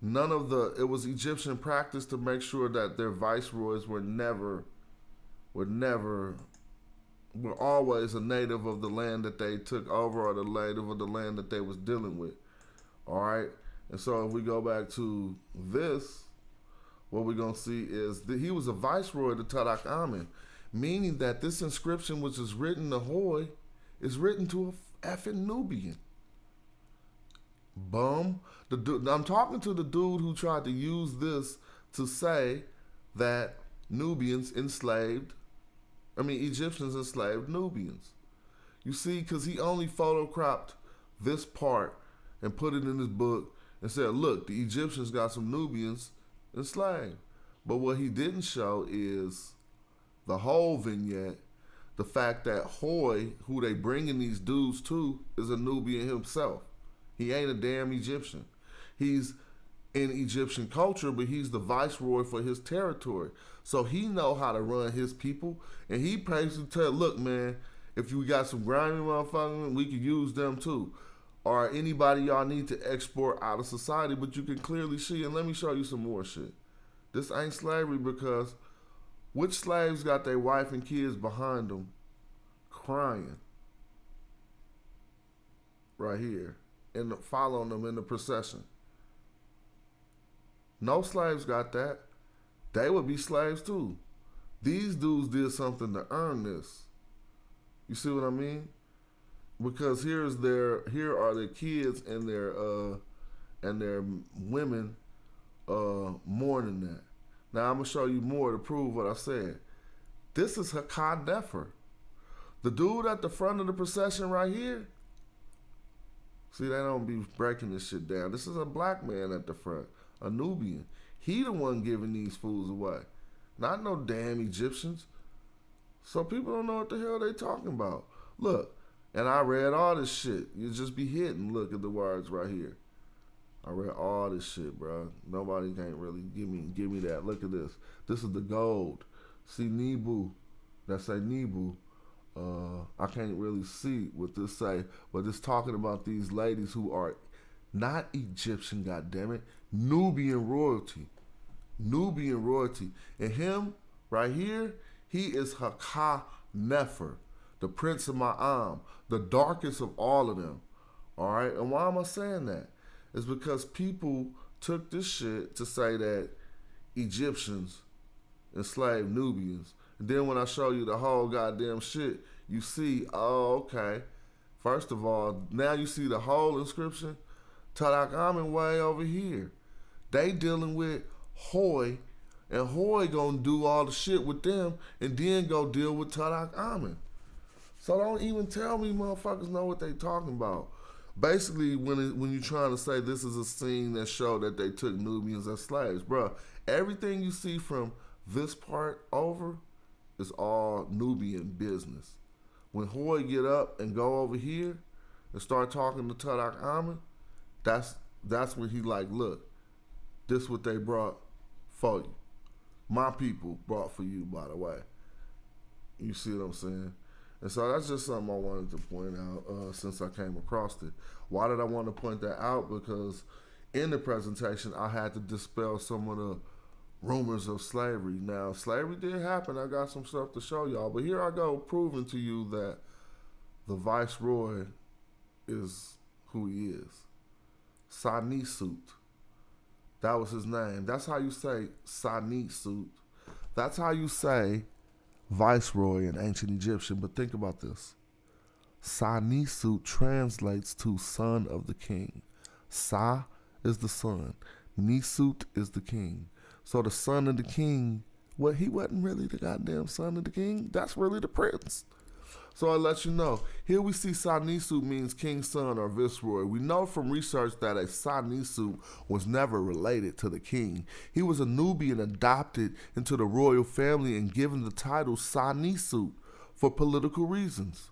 it was Egyptian practice to make sure that their viceroys were always a native of the land that they took over or the native of the land that they was dealing with. All right? And so if we go back to this, what we're going to see is that he was a viceroy to Tadak Amen, meaning that this inscription, which is written to Hoi, is written to a effing Nubian. Bum. I'm talking to the dude who tried to use this to say that Egyptians enslaved Nubians. You see, because he only photocropped this part and put it in his book and said, look, the Egyptians got some Nubians enslaved. But what he didn't show is the whole vignette, the fact that Hoi, who they bringing these dudes to, is a Nubian himself. He ain't a damn Egyptian. He's in Egyptian culture, but he's the viceroy for his territory. So he know how to run his people, and he basically tell, look, man, if you got some grimy motherfuckers, we could use them too. Or anybody y'all need to export out of society, but you can clearly see, and let me show you some more shit. This ain't slavery because which slaves got their wife and kids behind them crying? Right here. And following them in the procession. No slaves got that. They would be slaves too. These dudes did something to earn this. You see what I mean? Because here are their kids and their women mourning that. Now I'm gonna show you more to prove what I said. This is Hakkad Nefer. The dude at the front of the procession right here. See, they don't be breaking this shit down. This is a black man at the front, a Nubian. He the one giving these fools away, not no damn Egyptians. So people don't know what the hell they talking about. Look, and I read all this shit. You just be hitting. Look at the words right here. I read all this shit, bro. Nobody can't really give me that. Look at this. This is the gold. See Nebu. That say Nebu. I can't really see what this say, but it's talking about these ladies who are not Egyptian, goddammit, Nubian royalty. Nubian royalty. And him, right here, he is Hakkad Nefer, the Prince of Ma'am, the darkest of all of them. Alright? And why am I saying that? It's because people took this shit to say that Egyptians enslaved Nubians. And then when I show you the whole goddamn shit, you see, oh, okay. First of all, now you see the whole inscription. Tadak Amen way over here. They dealing with Hoi, and Hoi gonna do all the shit with them and then go deal with Tadak Amen. So don't even tell me motherfuckers know what they talking about. Basically, when you're trying to say this is a scene that showed that they took Nubians as slaves, bruh, everything you see from this part over is all Nubian business. When Hoy get up and go over here and start talking to Tadak Ahmed, that's when he like, look, this what they brought for you. My people brought for you, by the way. You see what I'm saying? And so that's just something I wanted to point out since I came across it. Why did I want to point that out? Because in the presentation, I had to dispel some of the rumors of slavery. Now, slavery did happen. I got some stuff to show y'all. But here I go proving to you that the Viceroy is who he is. Sanisut. That was his name. That's how you say Sanisut. That's how you say Viceroy in ancient Egyptian. But think about this. Sanisut translates to son of the king. Sa is the son. Nisut is the king. So the son of the king, well, he wasn't really the goddamn son of the king. That's really the prince. So I let you know. Here we see Sanisut means king's son or viceroy. We know from research that a Sanisut was never related to the king. He was a Nubian adopted into the royal family and given the title Sanisut for political reasons.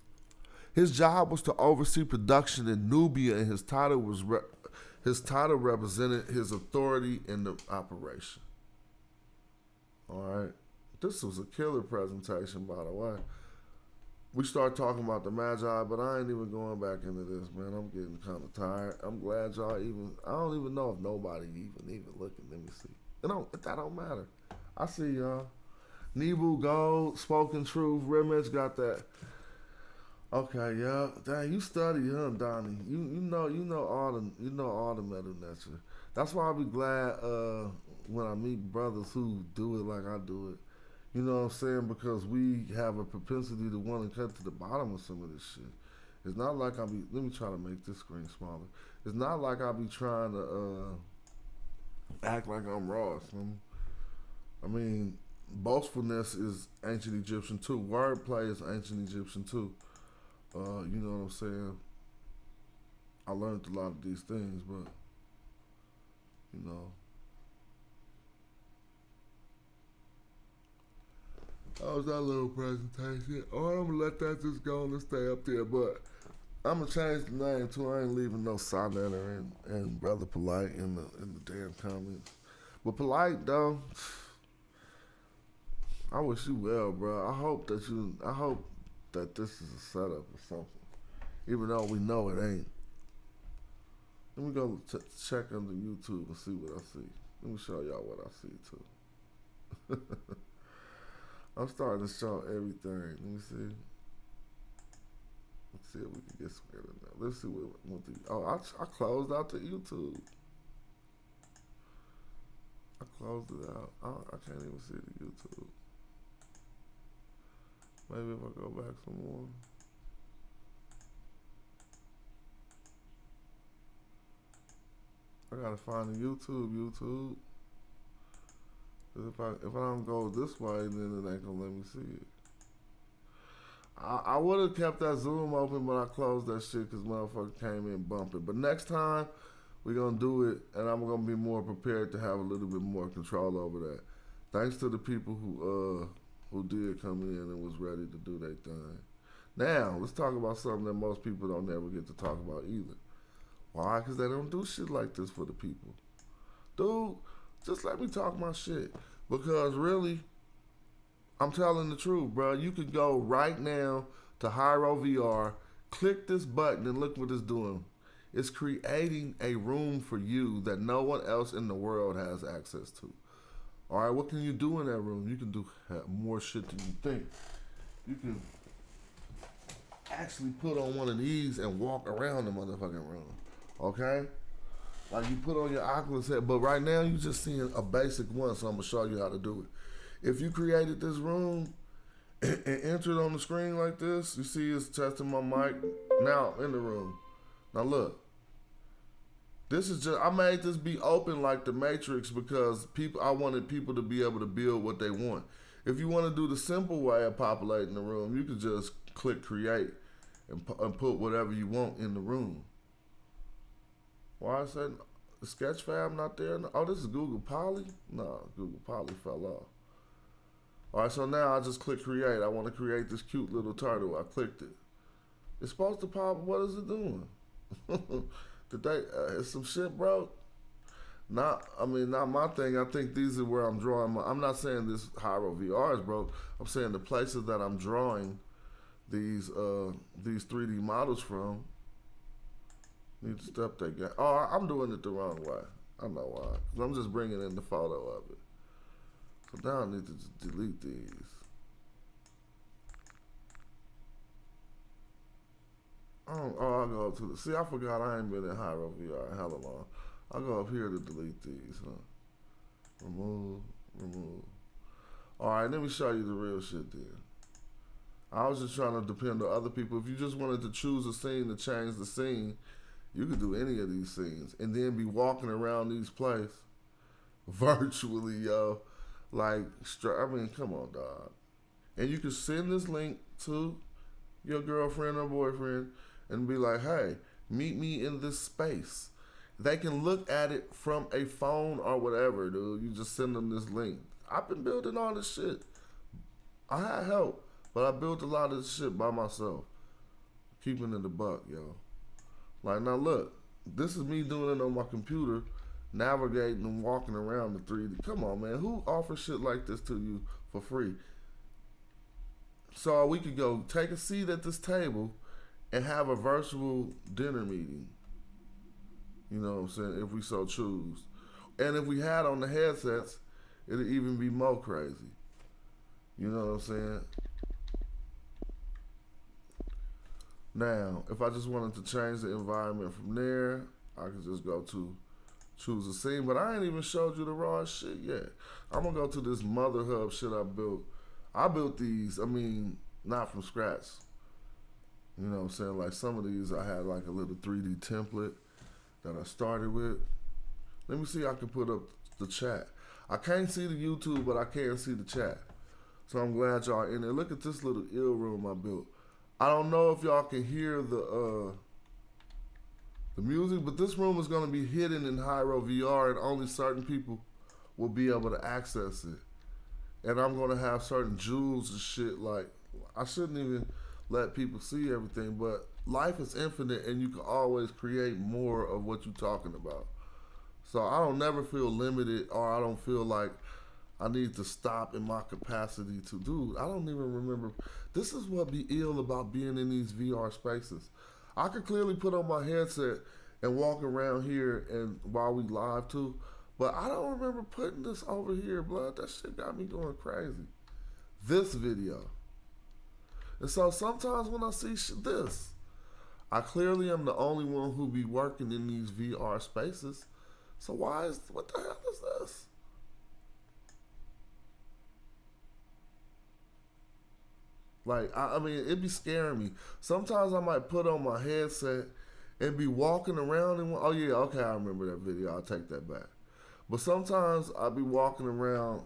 His job was to oversee production in Nubia, and his title represented his authority in the operation. All right, this was a killer presentation, by the way. We start talking about the Magi, but I ain't even going back into this, man. I'm getting kind of tired. I'm glad y'all I don't even know if nobody even looking. Let me see. That don't matter. I see y'all. Nebu Gold, Spoken Truth, Remix got that. Okay, yeah. Dang, you study, huh, Donnie? You know all the metal nature. That's why I be glad when I meet brothers who do it like I do it. You know what I'm saying? Because we have a propensity to want to cut to the bottom of some of this shit. It's not like let me try to make this screen smaller. It's not like I be trying to act like I'm Ross. I mean, boastfulness is ancient Egyptian too. Wordplay is ancient Egyptian too. You know what I'm saying? I learned a lot of these things, but, you know. That was that little presentation. Oh, I'm gonna let that just go and stay up there, but I'm gonna change the name too. I ain't leaving no Sonetta and Brother Polite in the damn comments. But Polite though, I wish you well, bro. I hope that this is a setup or something, even though we know it ain't. Let me go check under YouTube and see what I see. Let me show y'all what I see too. I'm starting to show everything. Let me see. Let's see if we can get squared in there. Let's see I closed out the YouTube. I closed it out. I can't even see the YouTube. Maybe if I go back some more. I gotta find the YouTube. If I don't go this way, then it ain't gonna let me see it. I would have kept that Zoom open, but I closed that shit because motherfucker came in bumping. But next time, we're gonna do it, and I'm gonna be more prepared to have a little bit more control over that. Thanks to the people who did come in and was ready to do their thing. Now, let's talk about something that most people don't ever get to talk about either. Why? Because they don't do shit like this for the people. Dude, just let me talk my shit. Because really, I'm telling the truth, bro. You could go right now to Hyro VR, click this button, and look what it's doing. It's creating a room for you that no one else in the world has access to. All right, what can you do in that room? You can do more shit than you think. You can actually put on one of these and walk around the motherfucking room. Okay? Like you put on your Oculus head, but right now you just seeing a basic one, so I'm gonna show you how to do it. If you created this room and entered on the screen like this, you see it's testing my mic now in the room. Now look, this is just, I made this be open like the Matrix because I wanted people to be able to build what they want. If you want to do the simple way of populating the room, you could just click create and put whatever you want in the room. Why is that Sketchfab not there? Oh, this is Google Poly? No, Google Poly fell off. Alright, so now I just click create. I want to create this cute little turtle. I clicked it. It's supposed to pop. What is it doing? Did they, is some shit broke? Not my thing. I think these are where I'm drawing. I'm not saying this Hyro VR is broke. I'm saying the places that I'm drawing these 3D models from need to step that game. Oh, I'm doing it the wrong way. I know why. 'Cause I'm just bringing in the photo of it. So now I need to just delete these. Oh, I'll go up to the. See, I forgot I ain't been in Hyro VR in hella long. I'll go up here to delete these, huh? Remove. Alright, let me show you the real shit then. I was just trying to depend on other people. If you just wanted to choose a scene to change the scene, you could do any of these scenes and then be walking around these places virtually, yo. Like, I mean, come on, dog. And you can send this link to your girlfriend or boyfriend and be like, hey, meet me in this space. They can look at it from a phone or whatever, dude. You just send them this link. I've been building all this shit. I had help, but I built a lot of this shit by myself. Keeping it a buck, yo. Like, now look, this is me doing it on my computer, navigating and walking around the 3D. Come on, man. Who offers shit like this to you for free? So we could go take a seat at this table and have a virtual dinner meeting. You know what I'm saying? If we so choose. And if we had on the headsets, it'd even be more crazy. You know what I'm saying? Now, if I just wanted to change the environment from there, I could just go to choose a scene. But I ain't even showed you the raw shit yet. I'm going to go to this Mother Hub shit I built. I built these, not from scratch. You know what I'm saying? Like some of these I had like a little 3D template that I started with. Let me see if I can put up the chat. I can't see the YouTube, but I can see the chat. So I'm glad y'all in there. Look at this little ill room I built. I don't know if y'all can hear the music, but this room is gonna be hidden in Hyro VR and only certain people will be able to access it. And I'm gonna have certain jewels and shit. Like, I shouldn't even let people see everything, but life is infinite and you can always create more of what you're talking about. So I don't never feel limited, or I don't feel like I need to stop in my capacity to do. I don't even remember. This is what be ill about being in these VR spaces. I could clearly put on my headset and walk around here and while we live too, but I don't remember putting this over here, blood. That shit got me going crazy. This video. And so sometimes when I see this, I clearly am the only one who be working in these VR spaces. So what the hell is this? Like, I mean, it'd be scaring me. Sometimes I might put on my headset and be walking around and, oh yeah, okay, I remember that video. I'll take that back. But sometimes I'll be walking around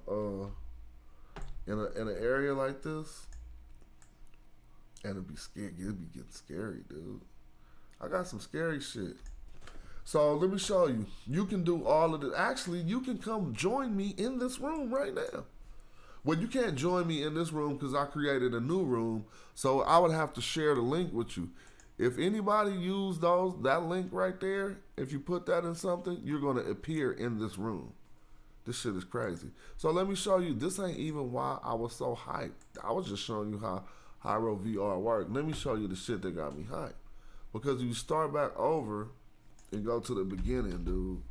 in an area like this, and it'd be scary. It'd be getting scary, dude. I got some scary shit. So let me show you. You can do all of this. Actually, you can come join me in this room right now. Well, you can't join me in this room because I created a new room, so I would have to share the link with you. If anybody used that link right there, if you put that in something, you're going to appear in this room. This shit is crazy. So let me show you. This ain't even why I was so hyped. I was just showing you how Hyro VR works. Let me show you the shit that got me hyped. Because you start back over and go to the beginning, dude.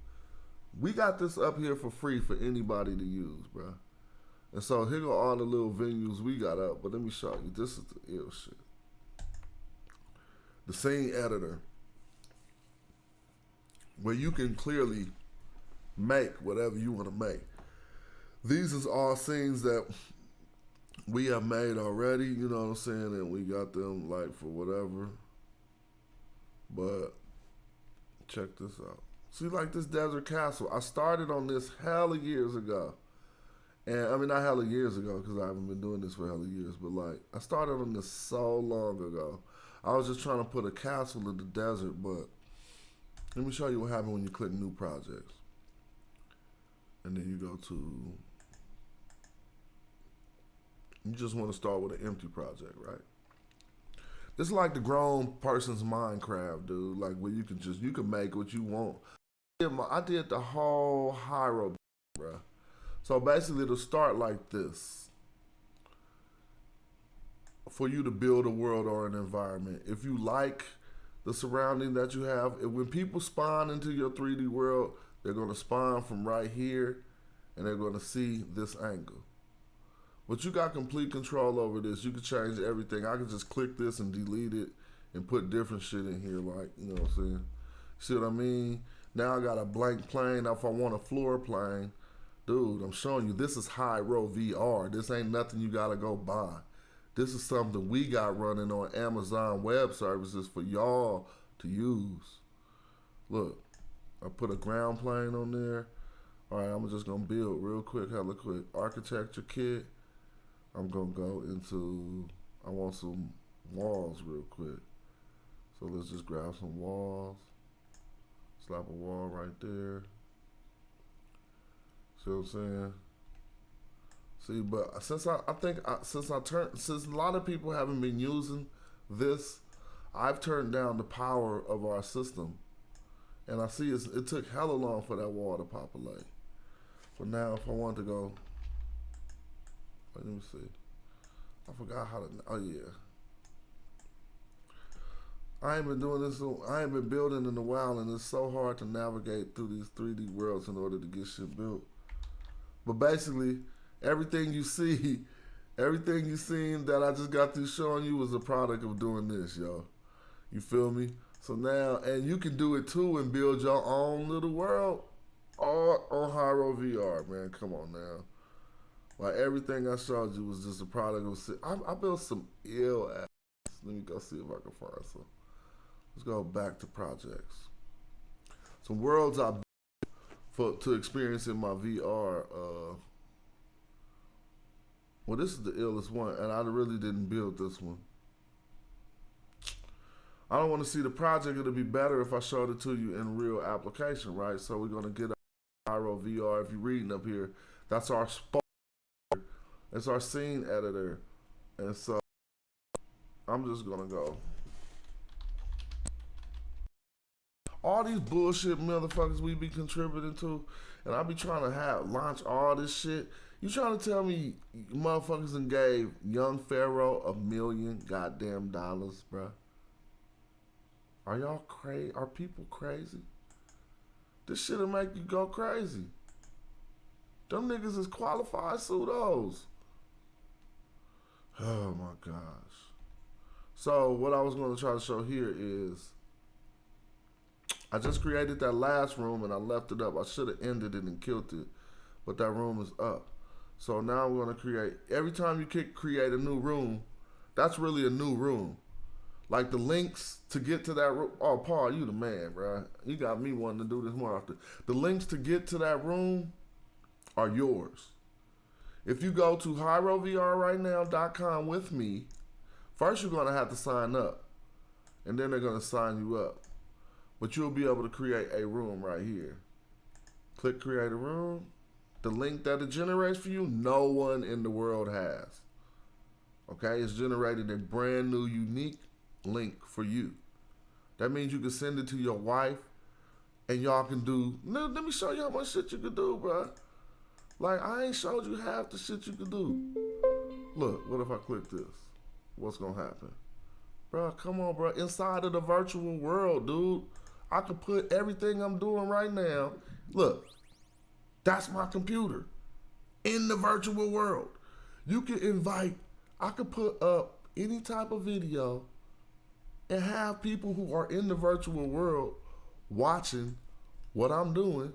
We got this up here for free for anybody to use, bro. And so here go all the little venues we got up. But let me show you. This is the ill shit. The scene editor, where you can clearly make whatever you want to make. These is all scenes that we have made already, you know what I'm saying, and we got them like for whatever. But check this out. See, like this desert castle, I started on this hella years ago, And I mean, not hella years ago, because I haven't been doing this for hella years, but like, I started on this so long ago. I was just trying to put a castle in the desert, but let me show you what happened when you click new projects. And then you go to, you just want to start with an empty project, right? This is like the grown person's Minecraft, dude. Like where you can make what you want. I did the whole Hyro, bro. So basically, it'll start like this for you to build a world or an environment. If you like the surrounding that you have, when people spawn into your 3D world, they're going to spawn from right here and they're going to see this angle. But you got complete control over this. You can change everything. I can just click this and delete it and put different shit in here, like, you know what I'm saying? See what I mean? Now I got a blank plane. Now if I want a floor plane, dude, I'm showing you, this is Hyro VR. This ain't nothing you gotta go buy. This is something we got running on Amazon Web Services for y'all to use. Look, I put a ground plane on there. All right, I'm just gonna build real quick, hella quick. Architecture kit. I'm gonna go into, I want some walls real quick. So let's just grab some walls. Slap a wall right there. See what I'm saying? See, but since since a lot of people haven't been using this, I've turned down the power of our system. And I see it took hella long for that wall to populate. But now if I want to go, let me see. I forgot how to, oh yeah. I ain't been doing this, I ain't been building in a while, and it's so hard to navigate through these 3D worlds in order to get shit built. But basically, everything you seen that I just got through showing you was a product of doing this, yo. You feel me? So now, and you can do it too and build your own little world all on Hyro VR, man. Come on now. Like everything I showed you was just a product of, I built some ill ass. Let me go see if I can find some. Let's go back to projects. Some worlds I built to experience in my VR. Well, this is the illest one, and I really didn't build this one. I don't want to see the project. It'll be better if I showed it to you in real application, right? So we're gonna get Hyro VR. If you're reading up here, that's our spot. It's our scene editor, and so I'm just gonna go. All these bullshit motherfuckers we be contributing to, and I be trying to launch all this shit. You trying to tell me motherfuckers and gave young Pharaoh $1 million goddamn dollars, bruh? Are y'all crazy? Are people crazy? This shit'll make you go crazy. Them niggas is qualified pseudos. Oh my gosh. So what I was going to try to show here is I just created that last room and I left it up. I should have ended it and killed it, but that room is up. So now I'm going to create, every time you create a new room, that's really a new room. Like the links to get to that room. Oh, Paul, you the man, bro. You got me wanting to do this more often. The links to get to that room are yours. If you go to HyroVRRightNow.com with me, first you're going to have to sign up. And then they're going to sign you up. But you'll be able to create a room right here. Click create a room. The link that it generates for you, no one in the world has. Okay, it's generated a brand new unique link for you. That means you can send it to your wife and y'all can do, let me show you how much shit you can do, bro. Like, I ain't showed you half the shit you can do. Look, what if I click this? What's gonna happen? Bro, come on, bro. Inside of the virtual world, dude, I can put everything I'm doing right now. Look, that's my computer in the virtual world. You can invite, I could put up any type of video and have people who are in the virtual world watching what I'm doing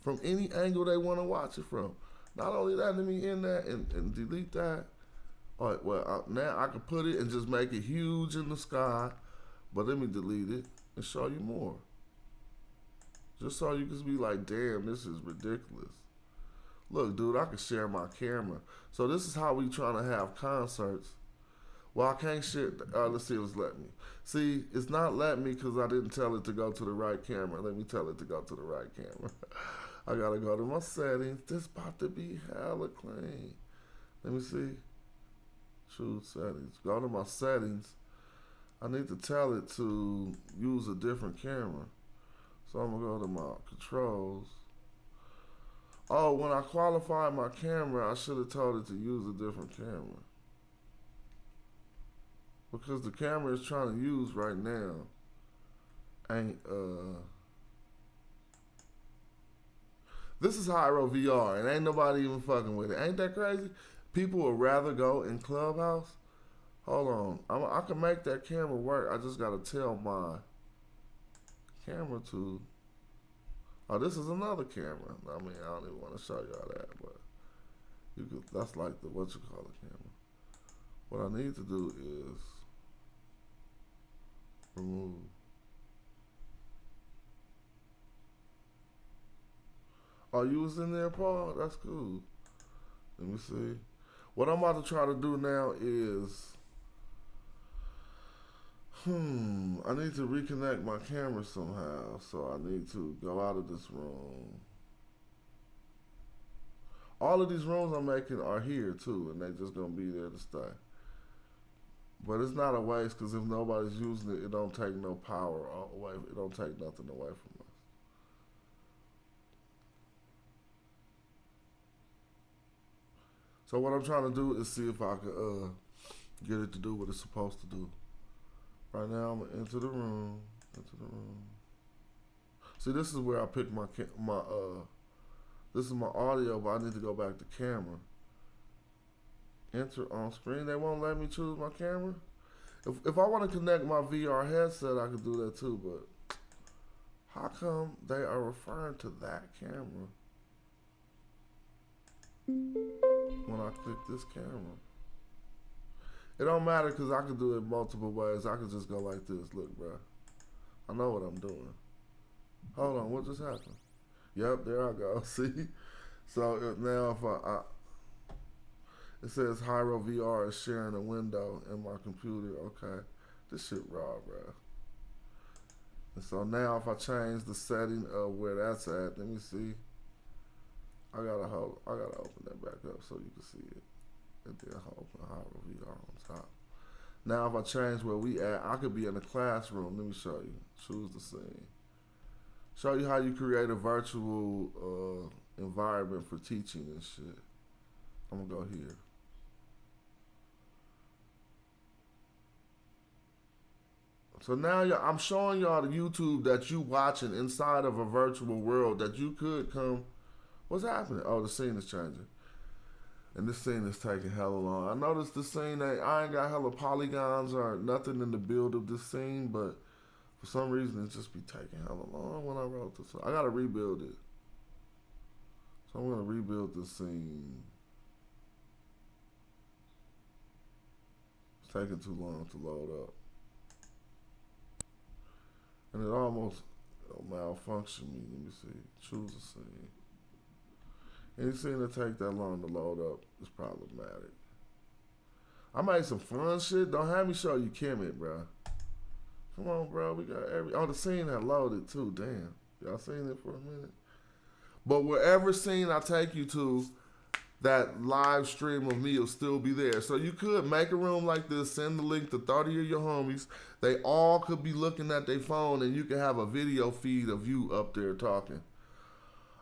from any angle they want to watch it from. Not only that, let me end that and delete that. All right, well, now I can put it and just make it huge in the sky, but let me delete it and show you more. Just so you can be like, damn, this is ridiculous. Look, dude, I can share my camera. So this is how we trying to have concerts. Well, I can't share. Let's see if it's letting me. See, it's not letting me because I didn't tell it to go to the right camera. Let me tell it to go to the right camera. I gotta go to my settings. This about to be hella clean. Let me see. Choose settings. Go to my settings. I need to tell it to use a different camera. So I'm gonna go to my controls. Oh, when I qualified my camera, I should have told it to use a different camera. Because the camera it's trying to use right now ain't this is Hyro VR and ain't nobody even fucking with it. Ain't that crazy? People would rather go in Clubhouse. Hold on, I can make that camera work. I just gotta tell my camera to. Oh, this is another camera. I mean, I don't even want to show y'all that, but you could. That's like the what you call it camera. What I need to do is remove. Oh, you was in there, Paul? That's cool. Let me see. What I'm about to try to do now is, I need to reconnect my camera somehow. So I need to go out of this room. All of these rooms I'm making are here too, and they just gonna be there to stay. But it's not a waste because if nobody's using it, it don't take no power away. It don't take nothing away from us. So what I'm trying to do is see if I could get it to do what it's supposed to do. Right now I'm gonna enter the room. Enter the room. See, this is where I pick my this is my audio, but I need to go back to camera. Enter on screen. They won't let me choose my camera. If I want to connect my VR headset, I could do that too. But how come they are referring to that camera when I click this camera? It don't matter because I could do it multiple ways. I could just go like this. Look, bro. I know what I'm doing. Hold on. What just happened? Yep, there I go. See? So now if I it says Hyro VR is sharing a window in my computer. Okay. This shit raw, bro. And so now if I change the setting of where that's at, let me see. I gotta open that back up so you can see it. And then I'll open Hyro VR on top. Now if I change where we at, I could be in a classroom. Let me show you. Choose the scene. Show you how you create a virtual environment for teaching and shit. I'm gonna go here. So now I'm showing y'all the YouTube that you watching inside of a virtual world that you could come. What's happening? Oh, the scene is changing. And this scene is taking hella long. I noticed the scene that I ain't got hella polygons or nothing in the build of this scene, but for some reason it just be taking hella long when I wrote this. I gotta rebuild it. So I'm gonna rebuild this scene. It's taking too long to load up. And it almost malfunctioned me. Let me see. Choose a scene. Any scene that take that long to load up is problematic. I made some fun shit. Don't have me show you Kemet, bro. Come on, bro. We got oh, the scene had loaded too. Damn. Y'all seen it for a minute? But wherever scene I take you to, that live stream of me will still be there. So you could make a room like this, send the link to 30 of your homies. They all could be looking at their phone and you can have a video feed of you up there talking.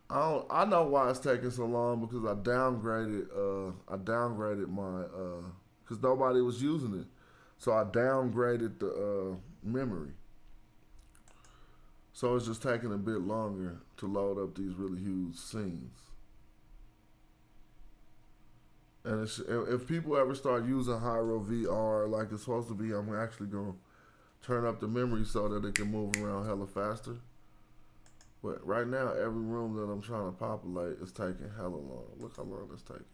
I know why it's taking so long because I downgraded my because nobody was using it. So I downgraded the memory. So it's just taking a bit longer to load up these really huge scenes. And if people ever start using Hyro VR like it's supposed to be, I'm actually going to turn up the memory so that it can move around hella faster. But right now, every room that I'm trying to populate is taking hella long. Look how long it's taking.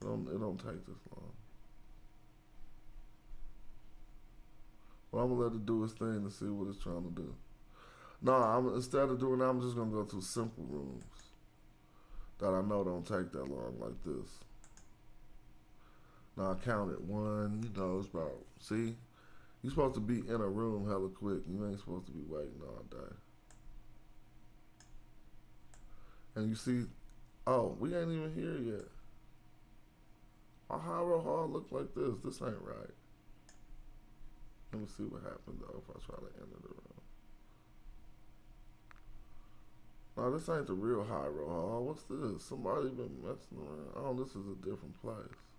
It don't take this long. Well, I'm going to let it do its thing to see what it's trying to do. No, instead of doing that, I'm just going to go to simple rooms. that I know don't take that long like this. Now I counted one, you know, it's about, see? You supposed to be in a room hella quick. You ain't supposed to be waiting all day. And you see, oh, we ain't even here yet. Our high roll hall look like this. This ain't right. Let me see what happens though if I try to enter the room. No, this ain't the real high roll hall. What's this? Somebody been messing around. Oh, this is a different place.